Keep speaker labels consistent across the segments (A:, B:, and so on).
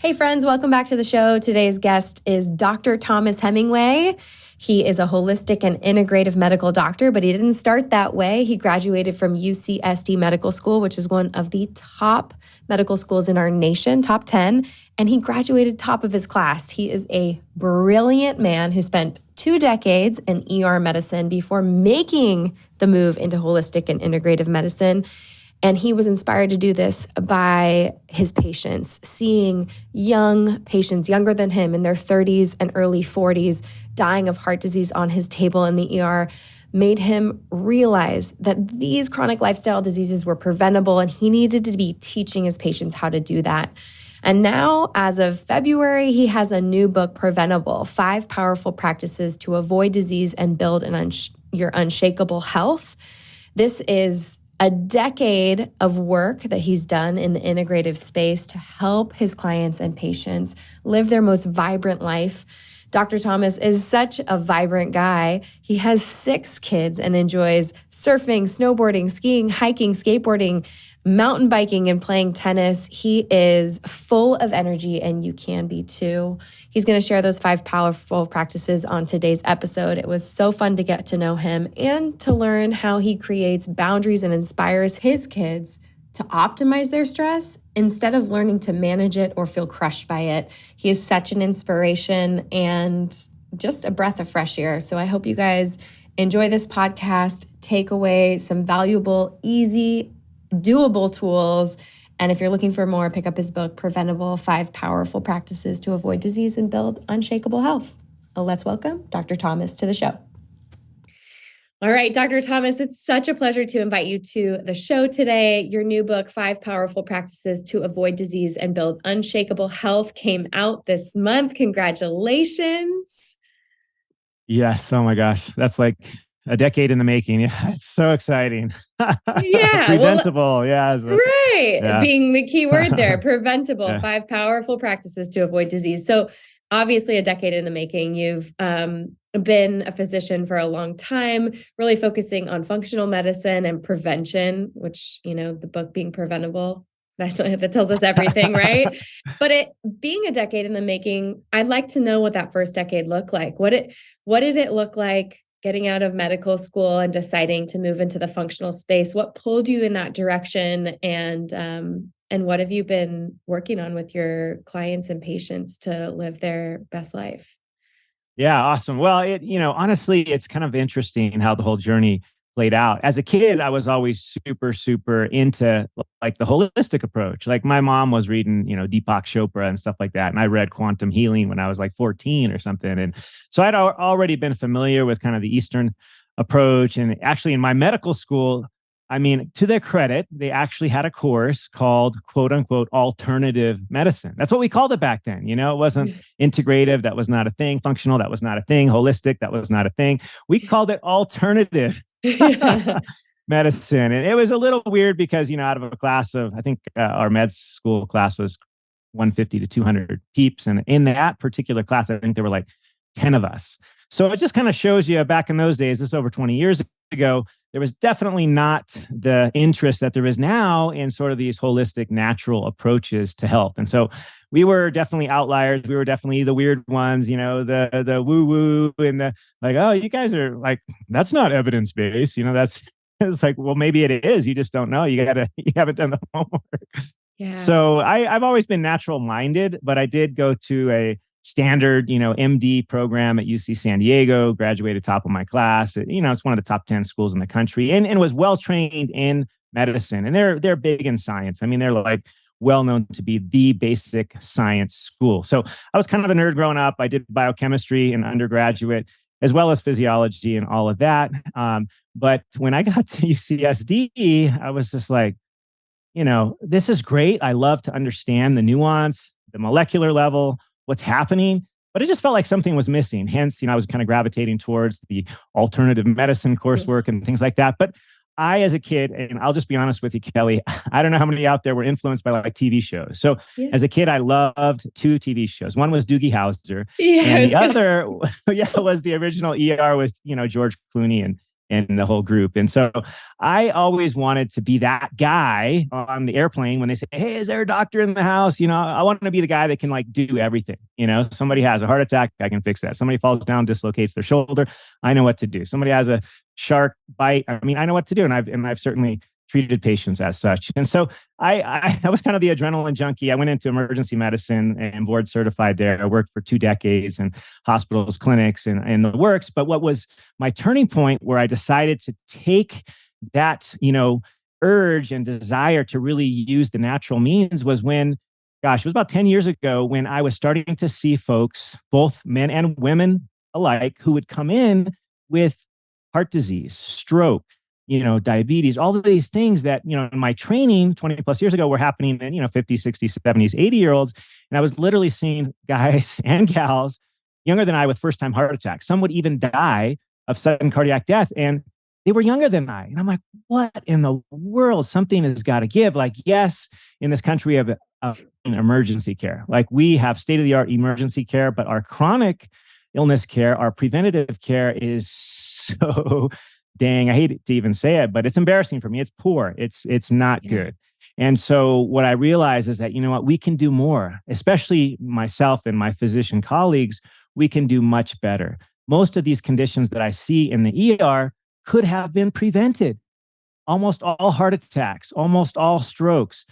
A: Hey friends, welcome back to the show. Today's guest is Dr. Thomas Hemingway. He is a holistic and integrative medical doctor, but he didn't start that way. He graduated from UCSD Medical School, which is one of the top medical schools in our nation, top 10, and he graduated top of his class. He is a brilliant man who spent 2 decades in ER medicine before making the move into holistic and integrative medicine. And he was inspired to do this by his patients, seeing young patients younger than him in their 30s and early 40s dying of heart disease on his table in the ER made him realize that these chronic lifestyle diseases were preventable, and he needed to be teaching his patients how to do that. And now, as of February, he has a new book, Preventable, 5 Powerful Practices to Avoid Disease and Build Your Unshakable Health. This is a decade of work that he's done in the integrative space to help his clients and patients live their most vibrant life. Dr. Thomas is such a vibrant guy. He has 6 kids and enjoys surfing, snowboarding, skiing, hiking, skateboarding, mountain biking, and playing tennis. He is full of energy, and you can be too. He's going to share those 5 powerful practices on today's episode. It was so fun to get to know him and to learn how he creates boundaries and inspires his kids to optimize their stress instead of learning to manage it or feel crushed by it. He is such an inspiration and just a breath of fresh air. So I hope you guys enjoy this podcast, take away some valuable, easy, doable tools. And if you're looking for more, pick up his book, Preventable, 5 Powerful Practices to Avoid Disease and Build Unshakable Health. Let's welcome Dr. Thomas to the show. All right, Dr. Thomas, it's such a pleasure to invite you to the show today. Your new book, 5 Powerful Practices to Avoid Disease and Build Unshakable Health, came out this month. Congratulations.
B: Yes. Oh my gosh. That's like a decade in the making. Yeah. It's so exciting.
A: Yeah.
B: Preventable.
A: Right.
B: Yeah.
A: Being the key word there, preventable,
B: Yeah.
A: 5 powerful practices to avoid disease. So obviously a decade in the making. You've been a physician for a long time, really focusing on functional medicine and prevention, which, the book being Preventable, that tells us everything, right? But being a decade in the making, I'd like to know what that first decade looked like. What did it look like getting out of medical school and deciding to move into the functional space? What pulled you in that direction? And what have you been working on with your clients and patients to live their best life?
B: Yeah. Awesome. Well, honestly, it's kind of interesting how the whole journey played out. As a kid, I was always super, super into like the holistic approach. Like my mom was reading, Deepak Chopra and stuff like that. And I read Quantum Healing when I was like 14 or something. And so I'd already been familiar with kind of the Eastern approach. And actually in my medical school, to their credit, they actually had a course called quote unquote alternative medicine. That's what we called it back then. It wasn't integrative. That was not a thing. Functional. That was not a thing. Holistic. That was not a thing. We called it alternative medicine. And it was a little weird because, out of a class of, I think our med school class was 150 to 200 peeps. And in that particular class, I think there were like 10 of us. So it just kind of shows you back in those days, this is over 20 years ago, there was definitely not the interest that there is now in sort of these holistic, natural approaches to health. And so we were definitely outliers. We were definitely the weird ones, the woo-woo and the like, oh, you guys are like, that's not evidence-based. It's like, well, maybe it is. You just don't know. You haven't done the homework.
A: Yeah.
B: So I've always been natural-minded, but I did go to a standard, MD program at UC San Diego, graduated top of my class. It's one of the top 10 schools in the country and was well-trained in medicine. And they're big in science. They're like well known to be the basic science school. So I was kind of a nerd growing up. I did biochemistry in undergraduate, as well as physiology and all of that. But when I got to UCSD, I was just like, this is great. I love to understand the nuance, the molecular level, what's happening, but it just felt like something was missing. Hence, I was kind of gravitating towards the alternative medicine coursework and things like that. But I, as a kid, and I'll just be honest with you, Kelly, I don't know how many out there were influenced by like TV shows. So as a kid, I loved 2 TV shows. One was Doogie Howser, and the other was the original ER with, George Clooney and in the whole group. And so I always wanted to be that guy on the airplane when they say, "Hey, is there a doctor in the house?" I want to be the guy that can like do everything. Somebody has a heart attack, I can fix that. Somebody falls down, dislocates their shoulder, I know what to do. Somebody has a shark bite, I know what to do. And I've certainly treated patients as such. And so I was kind of the adrenaline junkie. I went into emergency medicine and board certified there. I worked for 2 decades in hospitals, clinics, and the works. But what was my turning point where I decided to take that, urge and desire to really use the natural means was when, gosh, it was about 10 years ago when I was starting to see folks, both men and women alike, who would come in with heart disease, stroke, diabetes, all of these things that, in my training 20 plus years ago were happening in, 50, 60, 70s, 80-year-olds. And I was literally seeing guys and gals younger than I with first time heart attacks. Some would even die of sudden cardiac death. And they were younger than I. And I'm like, what in the world? Something has got to give. Like, yes, in this country, we have emergency care. Like, we have state of the art emergency care, but our chronic illness care, our preventative care is so dang, I hate to even say it, but it's embarrassing for me. It's poor. It's not good. And so what I realize is that, we can do more, especially myself and my physician colleagues, we can do much better. Most of these conditions that I see in the ER could have been prevented. Almost all heart attacks, almost all strokes,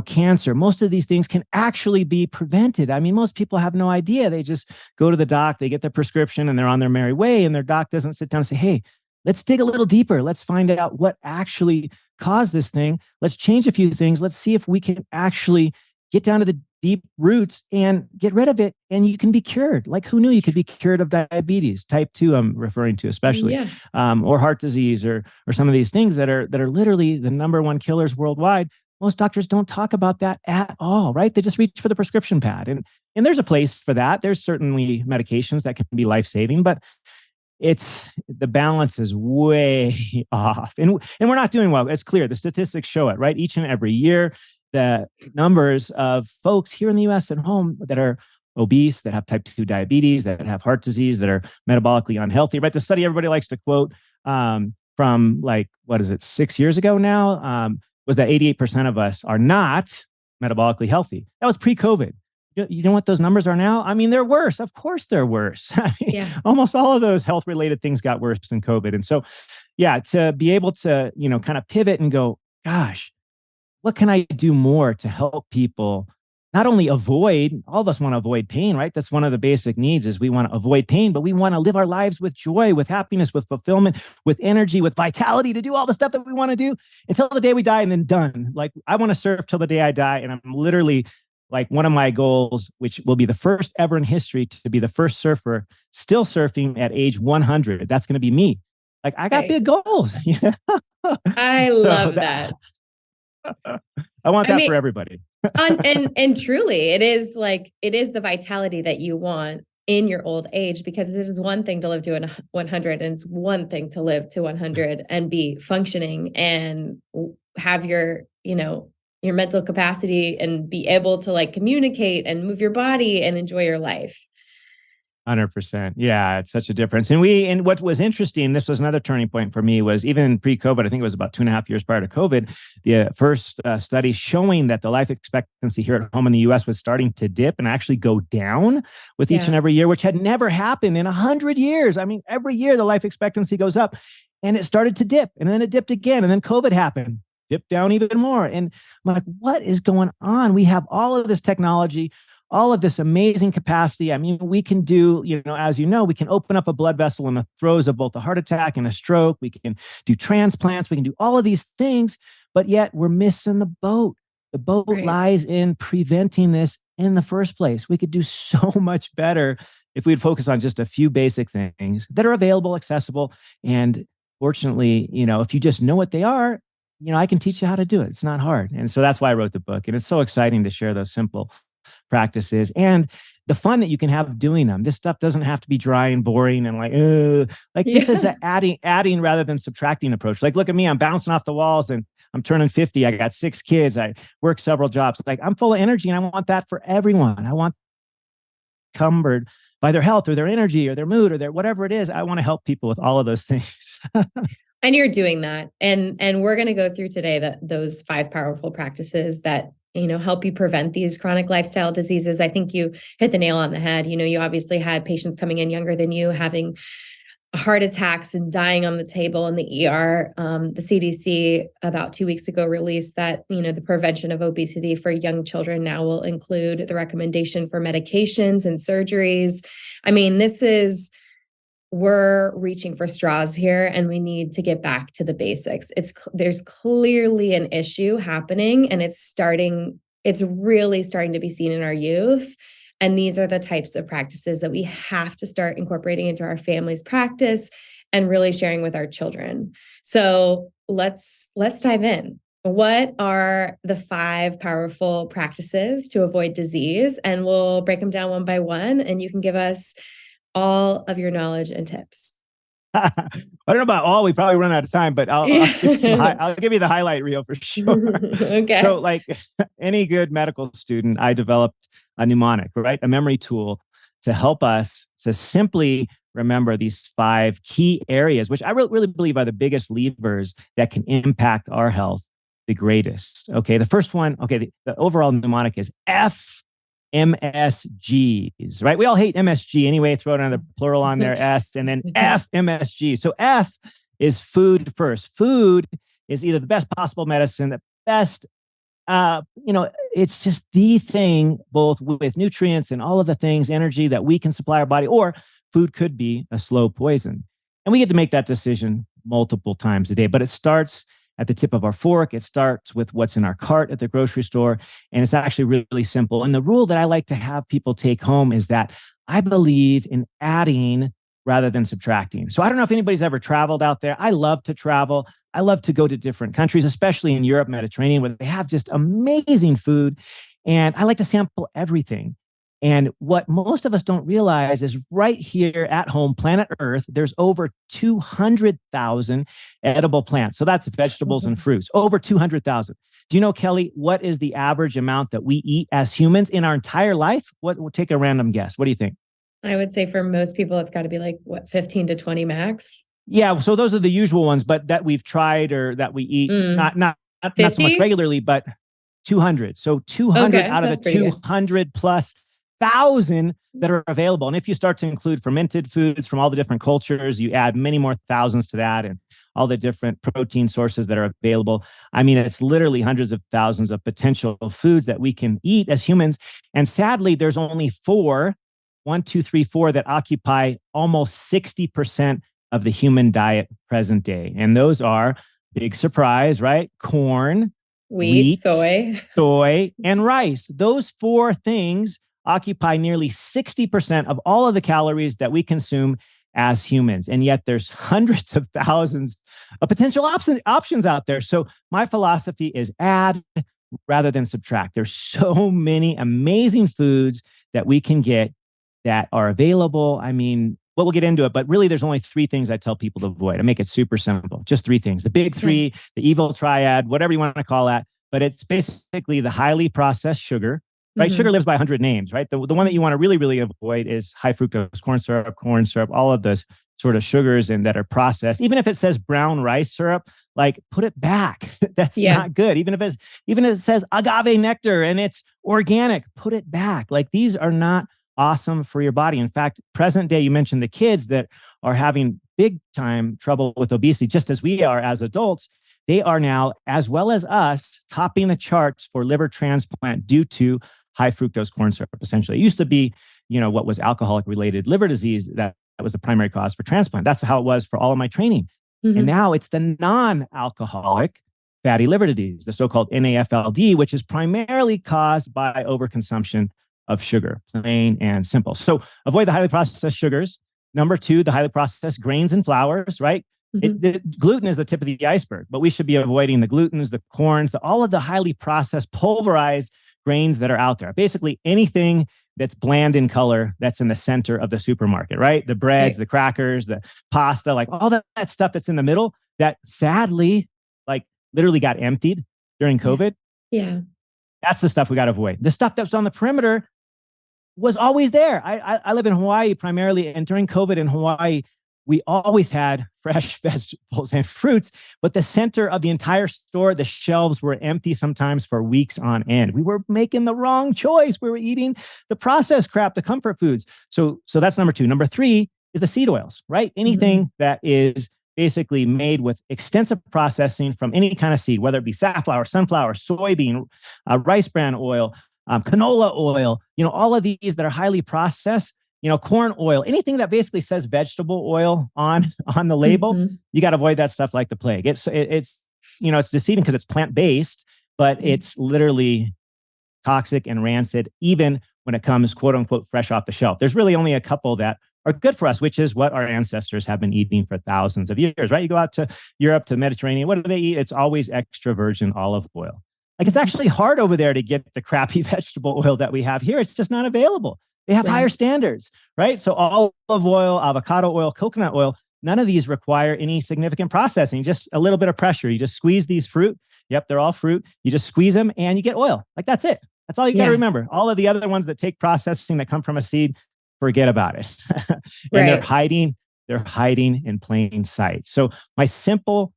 B: cancer, most of these things can actually be prevented. Most people have no idea. They just go to the doc, they get their prescription, and they're on their merry way. And their doc doesn't sit down and say, "Hey, let's dig a little deeper. Let's find out what actually caused this thing. Let's change a few things. Let's see if we can actually get down to the deep roots and get rid of it. And you can be cured." Like, who knew you could be cured of diabetes, type 2, I'm referring to especially, or heart disease, or some of these things that are literally the number one killers worldwide. Most doctors don't talk about that at all, right? They just reach for the prescription pad. And there's a place for that. There's certainly medications that can be life-saving, but the balance is way off, and we're not doing well. It's clear. The statistics show it, right? Each and every year, the numbers of folks here in the US at home that are obese, that have type 2 diabetes, that have heart disease, that are metabolically unhealthy, right? The study everybody likes to quote from, like, what is it, 6 years ago now, was that 88% of us are not metabolically healthy. That was pre-COVID. You know what those numbers are now? They're worse. Of course they're worse. Almost all of those health-related things got worse than COVID. And so, to be able to, kind of pivot and go, gosh, what can I do more to help people not only avoid, all of us want to avoid pain, right? That's one of the basic needs, is we want to avoid pain, but we want to live our lives with joy, with happiness, with fulfillment, with energy, with vitality, to do all the stuff that we want to do until the day we die, and then done. Like, I want to surf till the day I die. And I'm literally, like, one of my goals, which will be the first ever in history to be the first surfer still surfing at age 100. That's going to be me. Like, I got big goals.
A: I love that.
B: I want that for everybody.
A: and truly, it is the vitality that you want in your old age, because it is one thing to live to 100, and it's one thing to live to 100 and be functioning and have your mental capacity and be able to, like, communicate and move your body and enjoy your life.
B: 100%. Yeah, it's such a difference. And what was interesting, this was another turning point for me, was even pre-COVID, I think it was about 2.5 years prior to COVID, the first study showing that the life expectancy here at home in the US was starting to dip and actually go down with each and every year, which had never happened in 100 years. Every year the life expectancy goes up, and it started to dip, and then it dipped again, and then COVID happened, dipped down even more. And I'm like, what is going on? We have all of this technology, all of this amazing capacity. We can do, as we can open up a blood vessel in the throes of both a heart attack and a stroke. We can do transplants. We can do all of these things, but yet we're missing the boat. The boat lies in preventing this in the first place. We could do so much better if we'd focus on just a few basic things that are available, accessible. And fortunately, if you just know what they are, I can teach you how to do it. It's not hard. And so that's why I wrote the book. And it's so exciting to share those simple practices and the fun that you can have doing them. This stuff doesn't have to be dry and boring and this is an adding rather than subtracting approach. Like, look at me, I'm bouncing off the walls and I'm turning 50. I got 6 kids. I work several jobs. Like, I'm full of energy, and I want that for everyone. I want encumbered by their health or their energy or their mood or their whatever it is. I want to help people with all of those things.
A: And you're doing that. And we're going to go through today those 5 powerful practices that, help you prevent these chronic lifestyle diseases. I think you hit the nail on the head. You obviously had patients coming in younger than you having heart attacks and dying on the table in the ER. The CDC about 2 weeks ago released that, the prevention of obesity for young children now will include the recommendation for medications and surgeries. I mean, we're reaching for straws here, and we need to get back to the basics. There's clearly an issue happening, and it's really starting to be seen in our youth. And these are the types of practices that we have to start incorporating into our family's practice and really sharing with our children. So let's dive in. What are the 5 powerful practices to avoid disease? And we'll break them down one by one, and you can give us all of your knowledge and tips.
B: I don't know about all. We probably run out of time, but I'll give you the highlight reel for sure.
A: Okay.
B: So, like any good medical student, I developed a mnemonic, right? A memory tool to help us to simply remember these 5 key areas, which I really believe are the biggest levers that can impact our health the greatest. Okay. The first one, the overall mnemonic is MSGs, right? We all hate MSG anyway. Throw another plural on there, S, and then MSG. So F is food first. Food is either the best possible medicine, the best, it's just the thing, both with nutrients and all of the things, energy that we can supply our body, or food could be a slow poison. And we get to make that decision multiple times a day, but it starts at the tip of our fork. It starts with what's in our cart at the grocery store. And it's actually really simple. And the rule that I like to have people take home is that I believe in adding rather than subtracting. So I don't know if anybody's ever traveled out there. I love to travel. I love to go to different countries, especially in Europe, Mediterranean, where they have just amazing food. And I like to sample everything. And what most of us don't realize is right here at home, planet Earth, there's over 200,000 edible plants. So that's vegetables and fruits, over 200,000. Do you know, Kelly, what is the average amount that we eat as humans in our entire life? We'll take a random guess. What do you think?
A: I would say for most people, it's got to be like 15 to 20 max.
B: Yeah. So those are the usual ones, but that we've tried or that we eat, not so much regularly, but 200. So 200 out of the 200 plus thousand that are available. And if you start to include fermented foods from all the different cultures, you add many more thousands to that, and all the different protein sources that are available. I mean, it's literally hundreds of thousands of potential foods that we can eat as humans. And sadly, there's only 4 that occupy almost 60% of the human diet present day. And those are, big surprise, right? Corn, wheat, soy, and rice. Those 4 things occupy nearly 60% of all of the calories that we consume as humans. And yet there's hundreds of thousands of potential options out there. So my philosophy is add rather than subtract. There's so many amazing foods that we can get that are available. I mean, we'll get into it, but really there's only 3 things I tell people to avoid. I make it super simple. Just 3 things. The big 3, the evil triad, whatever you want to call that. But it's basically the highly processed sugar, right? Sugar lives by 100 names, right? The one that you want to really avoid is high fructose corn syrup, all of those sort of sugars and that are processed. Even if it says brown rice syrup, like put it back. That's not good. Even if it says agave nectar and it's organic, put it back. Like these are not awesome for your body. In fact, present day, you mentioned the kids that are having big time trouble with obesity, just as we are as adults. They are now, as well as us, topping the charts for liver transplant due to high fructose corn syrup. Essentially, it used to be, what was alcoholic-related liver disease that was the primary cause for transplant. That's how it was for all of my training. And now it's the non-alcoholic fatty liver disease, the so-called NAFLD, which is primarily caused by overconsumption of sugar, plain and simple. So avoid the highly processed sugars. Number 2, the highly processed grains and flours, right? The gluten is the tip of the iceberg, but we should be avoiding the glutens, the corns, all of the highly processed, pulverized grains that are out there. Basically anything that's bland in color that's in the center of the supermarket, right? The breads, the crackers, the pasta, like all that stuff that's in the middle that sadly, like literally got emptied during COVID.
A: Yeah.
B: That's the stuff we got to avoid. The stuff that's on the perimeter was always there. I live in Hawaii primarily, and during COVID in Hawaii, we always had fresh vegetables and fruits, but the center of the entire store, the shelves were empty sometimes for weeks on end. We were making the wrong choice. We were eating the processed crap, the comfort foods. So that's number two. Number three is the seed oils, right? Anything that is basically made with extensive processing from any kind of seed, whether it be safflower, sunflower, soybean, rice bran oil, canola oil, all of these that are highly processed, corn oil, anything that basically says vegetable oil on the label, you got to avoid that stuff like the plague. It's deceiving because it's plant-based, but it's literally toxic and rancid, even when it comes, quote unquote, fresh off the shelf. There's really only a couple that are good for us, which is what our ancestors have been eating for thousands of years, right? You go out to Europe, to the Mediterranean, what do they eat? It's always extra virgin olive oil. Like, it's actually hard over there to get the crappy vegetable oil that we have here. It's just not available. They have higher standards, right? So olive oil, avocado oil, coconut oil, none of these require any significant processing, just a little bit of pressure. You just squeeze these fruit. Yep, they're all fruit. You just squeeze them and you get oil. Like, that's it. That's all you got to remember. All of the other ones that take processing that come from a seed, forget about it. And they're hiding in plain sight. So my simple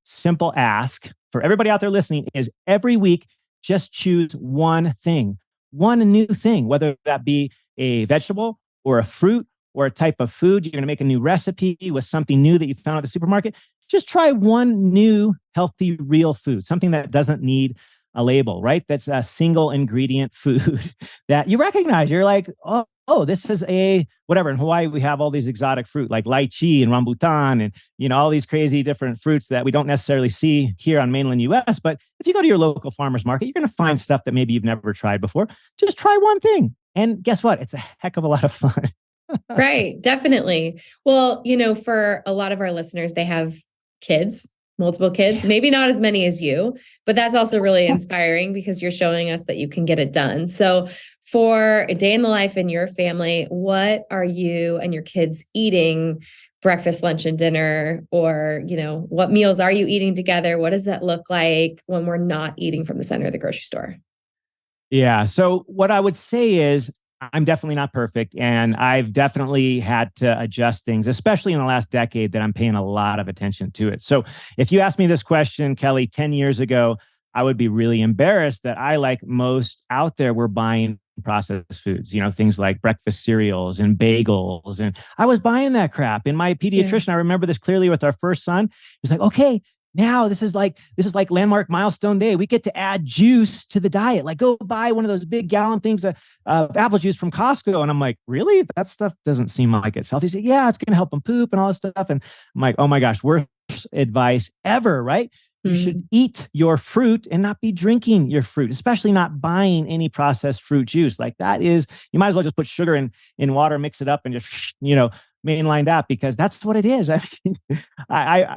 B: ask for everybody out there listening is every week, just choose one thing, one new thing, whether that be a vegetable or a fruit or a type of food. You're going to make a new recipe with something new that you found at the supermarket. Just try one new healthy, real food, something that doesn't need a label, right? That's a single ingredient food that you recognize. You're like, oh, this is a whatever. In Hawaii, we have all these exotic fruit like lychee and rambutan and, all these crazy different fruits that we don't necessarily see here on mainland US. But if you go to your local farmer's market, you're going to find stuff that maybe you've never tried before. Just try one thing. And guess what? It's a heck of a lot of fun.
A: Right. Definitely. Well, for a lot of our listeners, they have kids, multiple kids, maybe not as many as you, but that's also really inspiring because you're showing us that you can get it done. So for a day in the life in your family, what are you and your kids eating breakfast, lunch, and dinner? Or, what meals are you eating together? What does that look like when we're not eating from the center of the grocery store?
B: Yeah. So what I would say is I'm definitely not perfect. And I've definitely had to adjust things, especially in the last decade, that I'm paying a lot of attention to it. So if you asked me this question, Kelly, 10 years ago, I would be really embarrassed that I, like most out there, were buying processed foods, things like breakfast cereals and bagels. And I was buying that crap. And my pediatrician, I remember this clearly with our first son, he's like, okay, now this is like landmark milestone day. We get to add juice to the diet. Like, go buy one of those big gallon things of apple juice from Costco. And I'm like, really? That stuff doesn't seem like it's healthy. He said, yeah, it's going to help them poop and all this stuff. And I'm like, oh my gosh, worst advice ever, right? You should eat your fruit and not be drinking your fruit, especially not buying any processed fruit juice. Like, that is, you might as well just put sugar in water, mix it up, and just, mainline that, because that's what it is.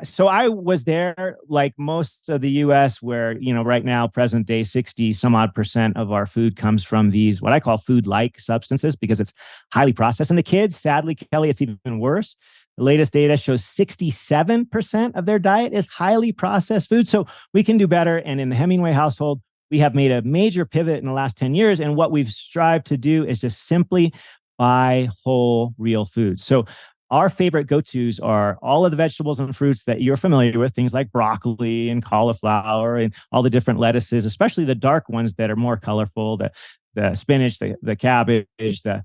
B: So I was there, like most of the US, where, right now, present day, 60 some odd % of our food comes from these, what I call food-like substances, because it's highly processed. And the kids, sadly, Kelly, it's even worse. The latest data shows 67% of their diet is highly processed food. So we can do better. And in the Hemingway household, we have made a major pivot in the last 10 years. And what we've strived to do is just simply buy whole, real foods. So our favorite go-tos are all of the vegetables and fruits that you're familiar with, things like broccoli and cauliflower and all the different lettuces, especially the dark ones that are more colorful, the spinach, the cabbage, the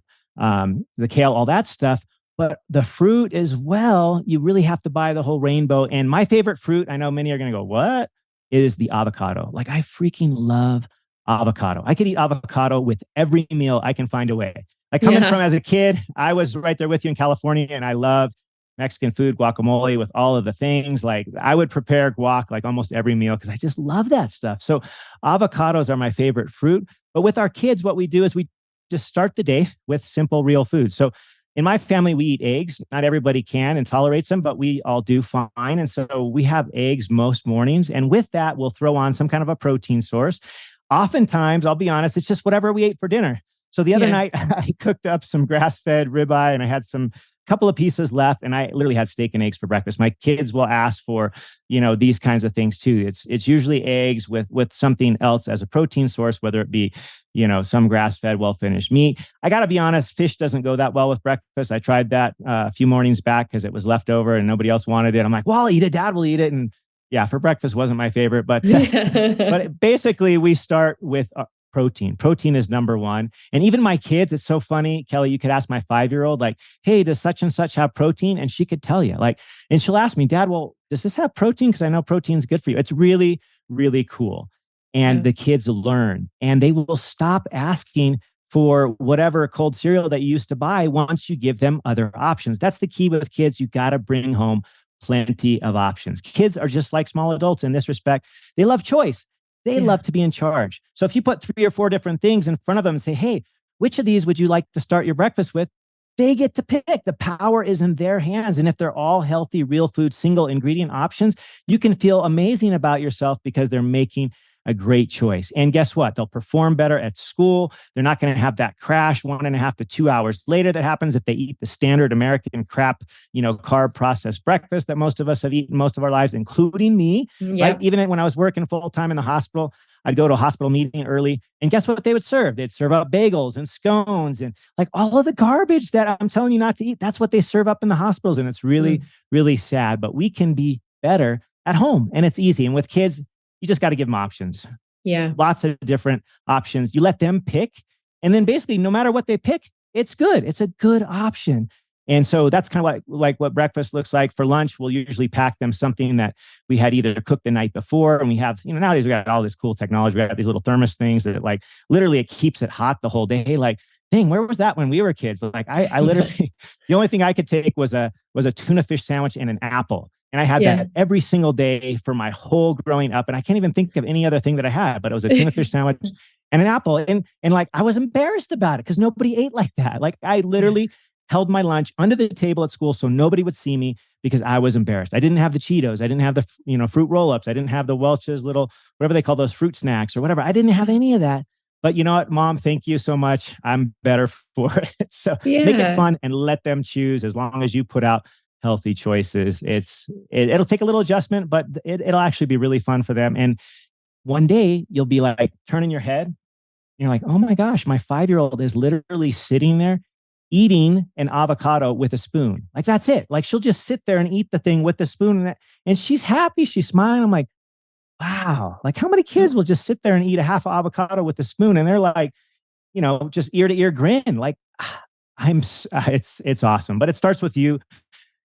B: kale, all that stuff. But the fruit as well, you really have to buy the whole rainbow. And my favorite fruit, I know many are going to go, what? Is the avocado. Like, I freaking love avocado. I could eat avocado with every meal I can find a way. Like, coming from as a kid, I was right there with you in California, and I loved Mexican food, guacamole with all of the things. Like, I would prepare guac like almost every meal because I just love that stuff. So avocados are my favorite fruit. But with our kids, what we do is we just start the day with simple, real food. So in my family, we eat eggs. Not everybody can and tolerates them, but we all do fine. And so we have eggs most mornings. And with that, we'll throw on some kind of a protein source. Oftentimes, I'll be honest, it's just whatever we ate for dinner. So the other night, I cooked up some grass-fed ribeye, and I had some couple of pieces left, and I literally had steak and eggs for breakfast. My kids will ask for, these kinds of things too. It's usually eggs with something else as a protein source, whether it be, some grass-fed, well-finished meat. I got to be honest, fish doesn't go that well with breakfast. I tried that a few mornings back because it was left over and nobody else wanted it. I'm like, well, I'll eat it. Dad will eat it. And yeah, for breakfast wasn't my favorite, but but basically we start with protein. Protein is number one. And even my kids, it's so funny, Kelly, you could ask my 5-year-old, like, hey, does such and such have protein? And she could tell you, like, and she'll ask me, Dad, well, does this have protein? Because I know protein is good for you. It's really, really cool. And the kids learn, and they will stop asking for whatever cold cereal that you used to buy once you give them other options. That's the key with kids. You got to bring home plenty of options. Kids are just like small adults in this respect. They love choice. They love to be in charge. So if you put 3 or 4 different things in front of them and say, hey, which of these would you like to start your breakfast with? They get to pick. The power is in their hands. And if they're all healthy, real food, single ingredient options, you can feel amazing about yourself because they're making a great choice. And guess what? They'll perform better at school. They're not going to have that crash 1.5 to 2 hours later that happens if they eat the standard American crap, carb processed breakfast that most of us have eaten most of our lives, including me. Right? Even when I was working full time in the hospital, I'd go to a hospital meeting early, and guess what they would serve? They'd serve up bagels and scones and like all of the garbage that I'm telling you not to eat. That's what they serve up in the hospitals. And it's really, really sad, but we can be better at home, and it's easy. And with kids, you just got to give them options.
A: Yeah.
B: Lots of different options. You let them pick. And then basically, no matter what they pick, it's good. It's a good option. And so that's kind of like what breakfast looks like. For lunch, we'll usually pack them something that we had either cooked the night before. And we have, nowadays we got all this cool technology. We got these little thermos things that like literally it keeps it hot the whole day. Like, dang, where was that when we were kids? Like I literally, the only thing I could take was a tuna fish sandwich and an apple. And I had that every single day for my whole growing up. And I can't even think of any other thing that I had, but it was a tuna fish sandwich and an apple. And like, I was embarrassed about it because nobody ate like that. Like I literally held my lunch under the table at school so nobody would see me because I was embarrassed. I didn't have the Cheetos. I didn't have the, fruit roll-ups. I didn't have the Welch's little, whatever they call those fruit snacks or whatever. I didn't have any of that. But you know what, Mom, thank you so much. I'm better for it. So make it fun and let them choose as long as you put out healthy choices. It'll take a little adjustment, but it'll actually be really fun for them. And one day you'll be like turning your head. You're like, oh my gosh, my 5-year-old is literally sitting there eating an avocado with a spoon. Like that's it. Like she'll just sit there and eat the thing with the spoon and she's happy. She's smiling. I'm like, wow. Like how many kids will just sit there and eat a half avocado with a spoon? And they're like, just ear to ear grin. Like it's awesome. But it starts with you.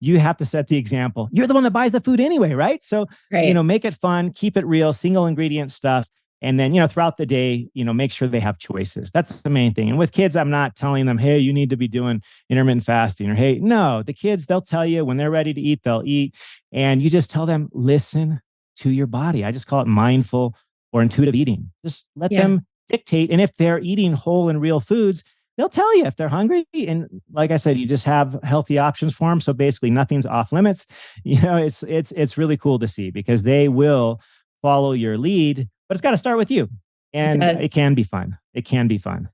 B: You have to set the example. You're the one that buys the food anyway, right? So, make it fun, keep it real, single ingredient stuff. And then, throughout the day, make sure they have choices. That's the main thing. And with kids, I'm not telling them, hey, you need to be doing intermittent fasting or, hey, no, the kids, they'll tell you when they're ready to eat, they'll eat. And you just tell them, listen to your body. I just call it mindful or intuitive eating. Just let them dictate. And if they're eating whole and real foods, they'll tell you if they're hungry. And like I said, you just have healthy options for them. So basically nothing's off limits. It's really cool to see because they will follow your lead, but it's got to start with you. And it can be fun. It can be fun.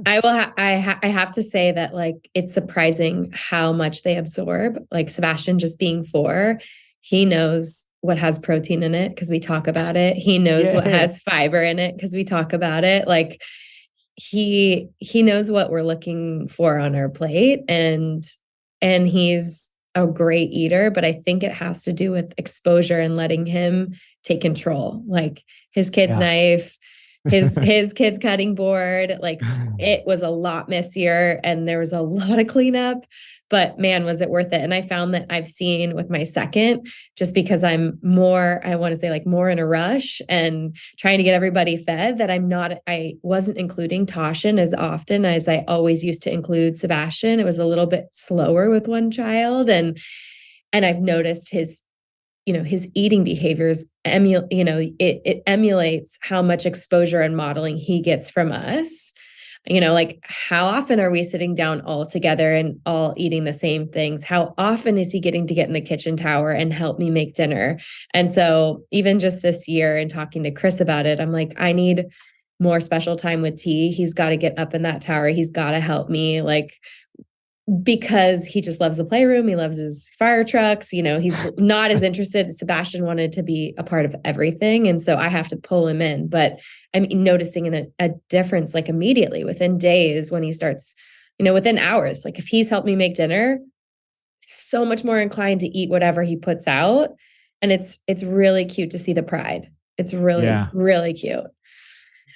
A: I have to say that like, it's surprising how much they absorb. Like Sebastian just being 4, he knows what has protein in it because we talk about it. He knows what has fiber in it because we talk about it. Like, he knows what we're looking for on our plate and he's a great eater, but I think it has to do with exposure and letting him take control. Like his kid's knife, his kid's cutting board, like it was a lot messier and there was a lot of cleanup, but man, was it worth it. And I found that I've seen with my second, just because I'm more, I want to say like more in a rush and trying to get everybody fed, that I wasn't including Toshin as often as I always used to include Sebastian. It was a little bit slower with one child. And I've noticed his eating behaviors, it emulates how much exposure and modeling he gets from us. Like how often are we sitting down all together and all eating the same things? How often is he getting to get in the kitchen tower and help me make dinner? And so even just this year and talking to Chris about it, I'm like, I need more special time with T. He's got to get up in that tower. He's got to help me. Like because he just loves the playroom. He loves his fire trucks. He's not as interested. Sebastian wanted to be a part of everything. And so I have to pull him in. But I'm noticing a difference like immediately within days when he starts, within hours. Like if he's helped me make dinner, so much more inclined to eat whatever he puts out. And it's really cute to see the pride. It's really, really cute.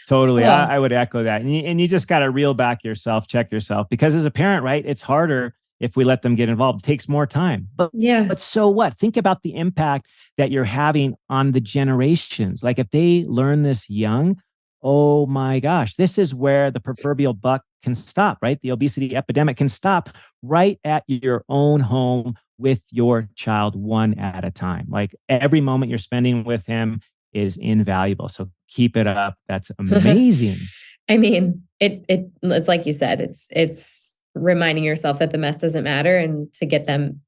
B: Totally. I would echo that. And you just got to reel back yourself, check yourself, because as a parent, right, it's harder if we let them get involved. It takes more time. But so what? Think about the impact that you're having on the generations. Like if they learn this young, oh my gosh, this is where the proverbial buck can stop, right? The obesity epidemic can stop right at your own home with your child, one at a time. Like every moment you're spending with him is invaluable. So keep it up. That's amazing.
A: I mean, it's like you said, it's reminding yourself that the mess doesn't matter and to get them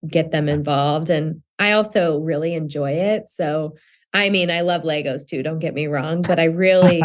A: involved. And I also really enjoy it. So, I mean, I love Legos too, don't get me wrong, but I really,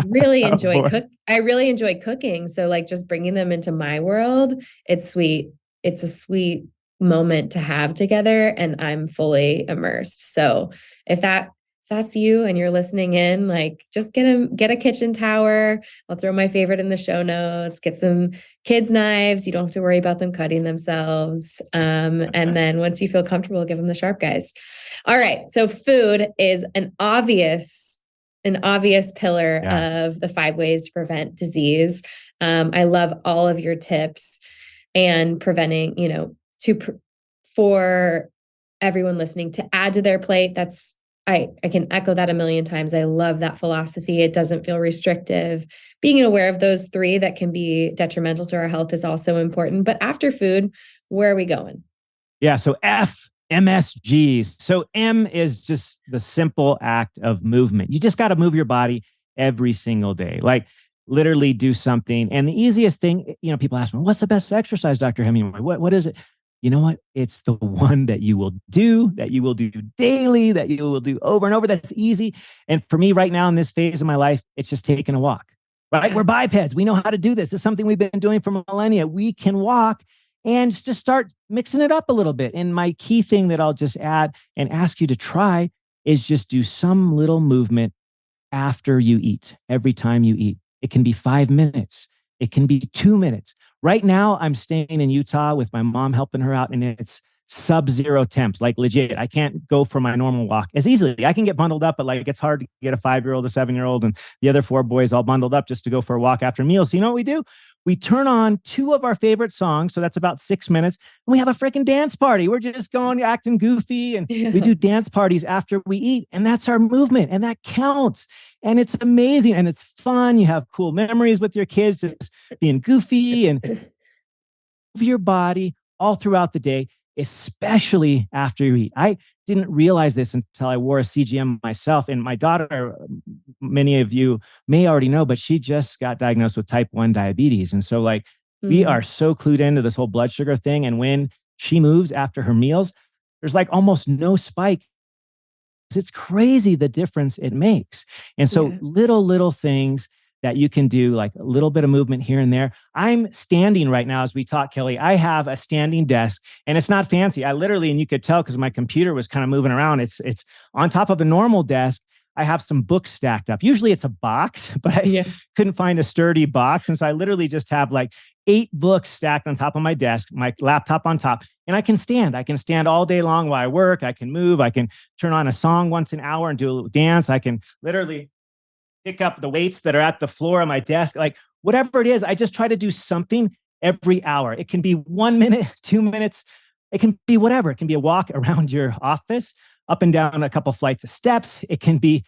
A: really enjoy I really enjoy cooking. So like just bringing them into my world, it's sweet. It's a sweet moment to have together and I'm fully immersed. So if that's you and you're listening in, like just get a kitchen tower. I'll throw my favorite in the show notes, get some kids' knives. You don't have to worry about them cutting themselves. And then once you feel comfortable, give them the sharp guys. All right. So food is an obvious pillar of the 5 ways to prevent disease. I love all of your tips and preventing, for everyone listening to add to their plate. I can echo that a million times. I love that philosophy. It doesn't feel restrictive. Being aware of those 3 that can be detrimental to our health is also important. But after food, where are we going?
B: Yeah. So MSGs. So M is just the simple act of movement. You just got to move your body every single day. Like literally do something. And the easiest thing, people ask me, what's the best exercise, Dr. Hemingway? What is it? You know what? It's the one that you will do daily, that you will do over and over. That's easy. And for me right now in this phase of my life, it's just taking a walk, right? We're bipeds. We know how to do this. It's something we've been doing for millennia. We can walk and just start mixing it up a little bit. And my key thing that I'll just add and ask you to try is just do some little movement after you eat, every time you eat. It can be 5 minutes. It can be 2 minutes. Right now, I'm staying in Utah with my mom helping her out, and it's sub-zero temps, like legit. I can't go for my normal walk as easily. I can get bundled up, but like it's hard to get a 5-year-old, a 7-year-old, and the other 4 boys all bundled up just to go for a walk after meals. So you know what we do? We turn on 2 of our favorite songs, so that's about 6 minutes, and we have a freaking dance party. We're just going, acting goofy, and we do dance parties after we eat, and that's our movement, and that counts. And it's amazing, and it's fun. You have cool memories with your kids, just being goofy and move your body all throughout the day, especially after you eat. I didn't realize this until I wore a CGM myself. And my daughter, many of you may already know, but she just got diagnosed with type 1 diabetes. And so like we are so clued into this whole blood sugar thing. And when she moves after her meals, there's like almost no spike. It's crazy the difference it makes. And so little things that you can do, like a little bit of movement here and there. I'm standing right now as we talk, Kelly. I have a standing desk and it's not fancy. I literally, and you could tell because my computer was kind of moving around. It's on top of a normal desk. I have some books stacked up. Usually it's a box, but I couldn't find a sturdy box. And so I literally just have like 8 books stacked on top of my desk, my laptop on top, and I can stand. I can stand all day long while I work. I can move. I can turn on a song once an hour and do a little dance. I can literally pick up the weights that are at the floor on my desk. Like whatever it is, I just try to do something every hour. It can be 1 minute, 2 minutes. It can be whatever. It can be a walk around your office, up and down a couple flights of steps. It can be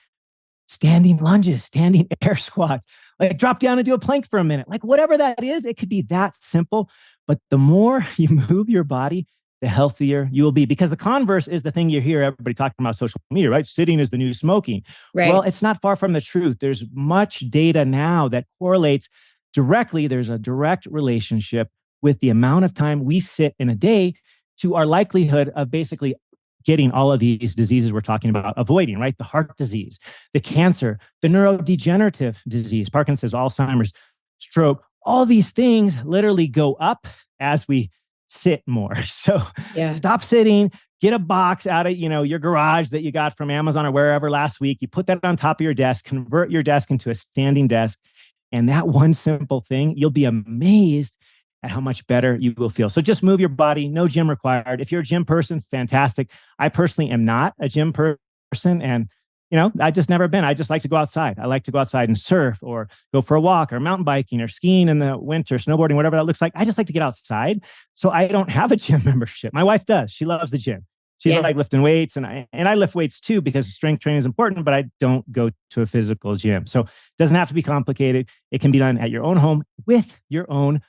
B: standing lunges, standing air squats, like drop down and do a plank for a minute. Like whatever that is, it could be that simple. But the more you move your body, the healthier you will be. Because the converse is the thing you hear everybody talking about social media, right? Sitting is the new smoking. Right. Well, it's not far from the truth. There's much data now that correlates directly. There's a direct relationship with the amount of time we sit in a day to our likelihood of basically getting all of these diseases we're talking about, avoiding, right? The heart disease, the cancer, the neurodegenerative disease, Parkinson's, Alzheimer's, stroke, all these things literally go up as we sit more. So
A: Yeah.
B: stop sitting, get a box out of, your garage that you got from Amazon or wherever last week. You put that on top of your desk, convert your desk into a standing desk. And that one simple thing, you'll be amazed at how much better you will feel. So just move your body, no gym required. If you're a gym person, fantastic. I personally am not a gym person. And I just never been. I just like to go outside. I like to go outside and surf or go for a walk or mountain biking or skiing in the winter, snowboarding, whatever that looks like. I just like to get outside. So I don't have a gym membership. My wife does. She loves the gym. She's like lifting weights, and I lift weights too because strength training is important, but I don't go to a physical gym. So it doesn't have to be complicated. It can be done at your own home with your own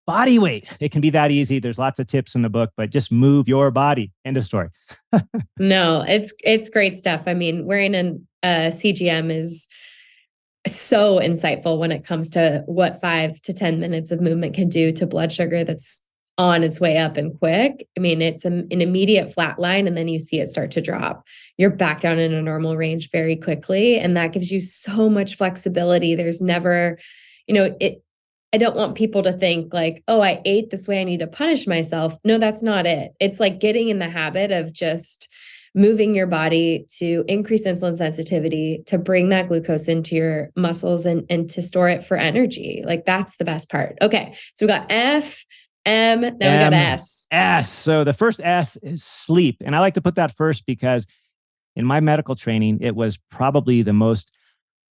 B: body weight. It can be that easy. There's lots of tips in the book, but just move your body. End of story.
A: No, it's great stuff. I mean, wearing a CGM is so insightful when it comes to what 5 to 10 minutes of movement can do to blood sugar that's on its way up and quick. I mean, it's an immediate flat line, and then you see it start to drop. You're back down in a normal range very quickly. And that gives you so much flexibility. There's never, I don't want people to think like, oh, I ate this way, I need to punish myself. No, that's not it. It's like getting in the habit of just moving your body to increase insulin sensitivity, to bring that glucose into your muscles and to store it for energy. Like that's the best part. Okay. So we got F, M, now we got S.
B: S. So the first S is sleep. And I like to put that first because in my medical training, it was probably the most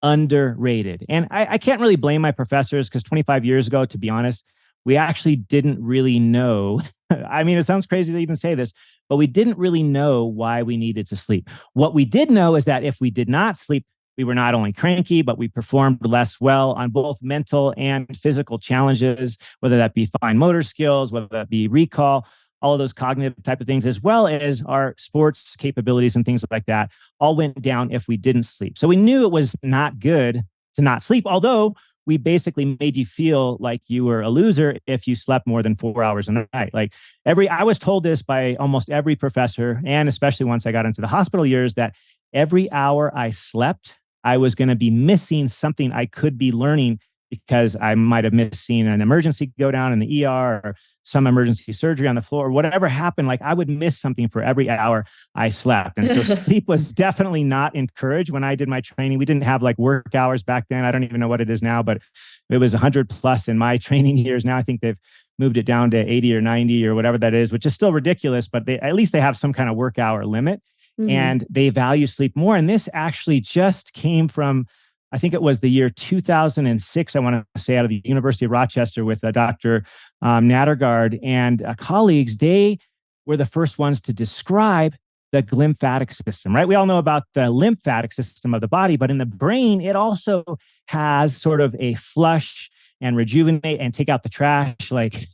B: underrated. And I can't really blame my professors because 25 years ago, to be honest, we actually didn't really know. I mean, it sounds crazy to even say this, but we didn't really know why we needed to sleep. What we did know is that if we did not sleep, we were not only cranky, but we performed less well on both mental and physical challenges, whether that be fine motor skills, whether that be recall, all of those cognitive type of things, as well as our sports capabilities and things like that, all went down if we didn't sleep. So we knew it was not good to not sleep, although we basically made you feel like you were a loser if you slept more than 4 hours a night. I was told this by almost every professor, and especially once I got into the hospital years, that every hour I slept, I was going to be missing something I could be learning because I might have missed seeing an emergency go down in the ER or some emergency surgery on the floor or whatever happened. Like I would miss something for every hour I slept. And so sleep was definitely not encouraged when I did my training. We didn't have like work hours back then. I don't even know what it is now, but it was 100 plus in my training years. Now I think they've moved it down to 80 or 90 or whatever that is, which is still ridiculous, but at least they have some kind of work hour limit. Mm-hmm. And they value sleep more. And this actually just came from, I think it was the year 2006, I want to say, out of the University of Rochester with Dr. Nattergaard and colleagues. They were the first ones to describe the glymphatic system, right? We all know about the lymphatic system of the body, but in the brain, it also has sort of a flush and rejuvenate and take out the trash. Like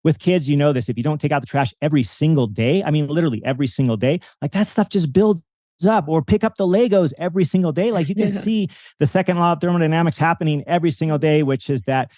B: with kids, you know this, if you don't take out the trash every single day, I mean, literally every single day, like that stuff just builds up. Or pick up the Legos every single day. Like you can see the second law of thermodynamics happening every single day, which is that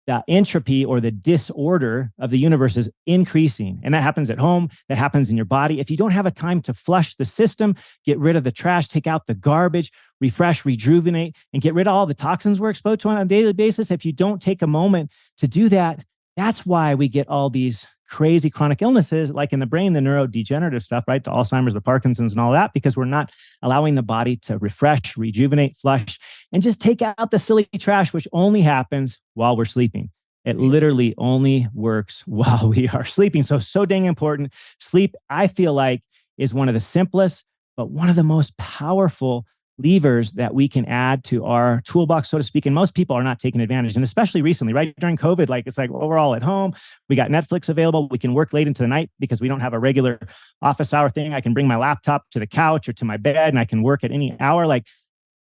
B: the entropy or the disorder of the universe is increasing. And that happens at home, that happens in your body. If you don't have a time to flush the system, get rid of the trash, take out the garbage, refresh, rejuvenate, and get rid of all the toxins we're exposed to on a daily basis, if you don't take a moment to do that, that's why we get all these crazy chronic illnesses, like in the brain, the neurodegenerative stuff, right? The Alzheimer's, the Parkinson's and all that, because we're not allowing the body to refresh, rejuvenate, flush, and just take out the silly trash, which only happens while we're sleeping. It literally only works while we are sleeping. So dang important. Sleep, I feel like, is one of the simplest, but one of the most powerful levers that we can add to our toolbox, so to speak. And most people are not taking advantage. And especially recently, right during COVID, like it's like, well, we're all at home. We got Netflix available. We can work late into the night because we don't have a regular office hour thing. I can bring my laptop to the couch or to my bed and I can work at any hour. Like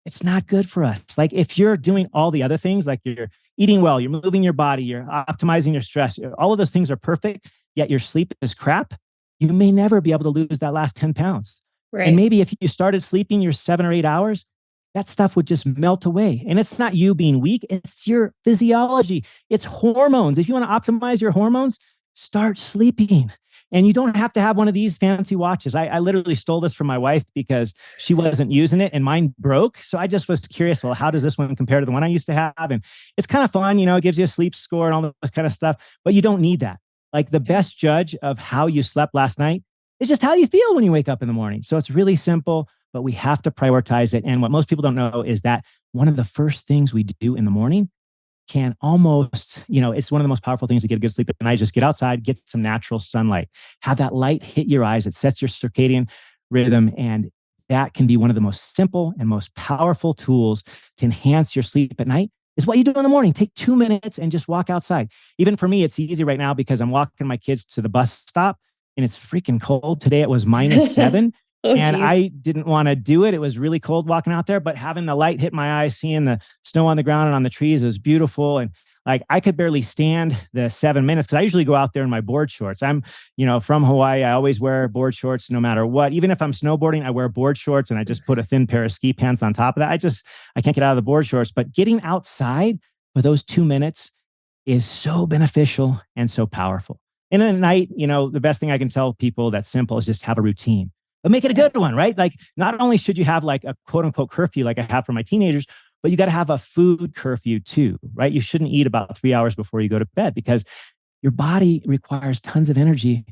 B: it's not good for us. Like if you're doing all the other things, like you're eating well, you're moving your body, you're optimizing your stress, all of those things are perfect, yet your sleep is crap, you may never be able to lose that last 10 pounds. Right. And maybe if you started sleeping your 7 or 8 hours, that stuff would just melt away. And it's not you being weak, it's your physiology. It's hormones. If you want to optimize your hormones, start sleeping. And you don't have to have one of these fancy watches. I literally stole this from my wife because she wasn't using it and mine broke. So I just was curious, well, how does this one compare to the one I used to have? And it's kind of fun, it gives you a sleep score and all this kind of stuff, but you don't need that. Like the best judge of how you slept last night is just how you feel when you wake up in the morning. So it's really simple, but we have to prioritize it. And what most people don't know is that one of the first things we do in the morning can almost, it's one of the most powerful things to get a good sleep at night. Just get outside, get some natural sunlight, have that light hit your eyes. It sets your circadian rhythm. And that can be one of the most simple and most powerful tools to enhance your sleep at night is what you do in the morning. Take 2 minutes and just walk outside. Even for me, it's easy right now because I'm walking my kids to the bus stop and it's freaking cold. Today it was -7.
A: Oh,
B: And
A: geez.
B: I didn't want to do it. It was really cold walking out there, but having the light hit my eyes, seeing the snow on the ground and on the trees, it was beautiful. And like I could barely stand the 7 minutes because I usually go out there in my board shorts. I'm, from Hawaii. I always wear board shorts no matter what. Even if I'm snowboarding, I wear board shorts and I just put a thin pair of ski pants on top of that. I can't get out of the board shorts. But getting outside for those 2 minutes is so beneficial and so powerful. And at night, the best thing I can tell people that's simple is just have a routine. But make it a good one, right? Like not only should you have like a quote unquote curfew like I have for my teenagers, but you got to have a food curfew too, right? You shouldn't eat about 3 hours before you go to bed because your body requires tons of energy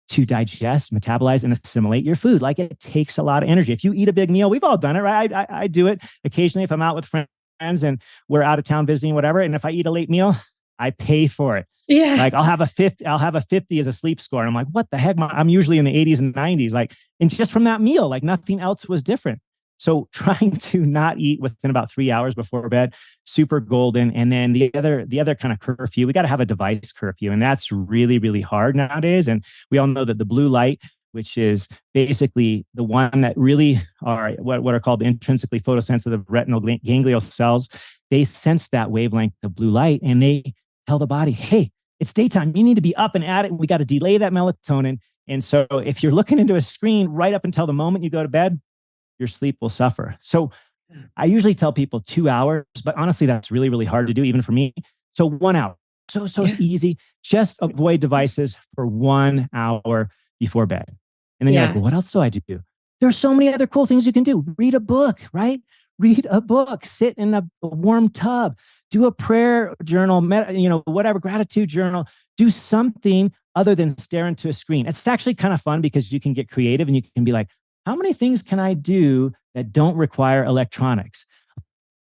B: to digest, metabolize, and assimilate your food. Like it takes a lot of energy. If you eat a big meal, we've all done it, right? I do it occasionally if I'm out with friends and we're out of town visiting, whatever. And if I eat a late meal, I pay for it.
A: Yeah.
B: Like I'll have a 50 as a sleep score. And I'm like, what the heck? I'm usually in the 80s and 90s. Like, and just from that meal, like nothing else was different. So trying to not eat within about 3 hours before bed, super golden. And then the other kind of curfew, we got to have a device curfew. And that's really, really hard nowadays. And we all know that the blue light, which is basically the one that really are what are called intrinsically photosensitive retinal ganglial cells, they sense that wavelength of blue light and they tell the body, hey, it's daytime. You need to be up and at it. We got to delay that melatonin. And so if you're looking into a screen right up until the moment you go to bed, your sleep will suffer. So I usually tell people 2 hours, but honestly, that's really, really hard to do, even for me. So 1 hour. So easy. Just avoid devices for 1 hour before bed. And then you're like, well, what else do I do? There's so many other cool things you can do. Read a book, right? Read a book, sit in a warm tub, do a prayer journal, whatever, gratitude journal, do something other than stare into a screen. It's actually kind of fun because you can get creative and you can be like, how many things can I do that don't require electronics?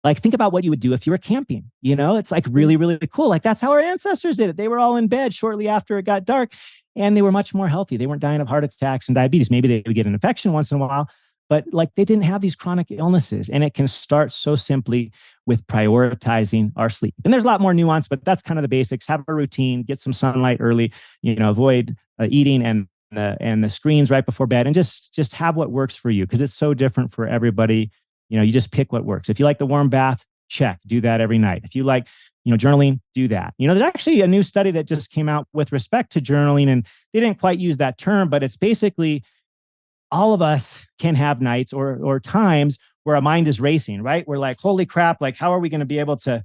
B: Like think about what you would do if you were camping, it's like really, really cool. Like that's how our ancestors did it. They were all in bed shortly after it got dark and they were much more healthy. They weren't dying of heart attacks and diabetes. Maybe they would get an infection once in a while, but like they didn't have these chronic illnesses. And it can start so simply with prioritizing our sleep. And there's a lot more nuance, but that's kind of the basics. Have a routine, get some sunlight early, avoid eating and the screens right before bed, and just have what works for you because it's so different for everybody. You just pick what works. If you like the warm bath, check, do that every night. If you like, journaling, do that. There's actually a new study that just came out with respect to journaling, and they didn't quite use that term, but it's basically all of us can have nights or times where our mind is racing, right? We're like, holy crap, like how are we going to be able to,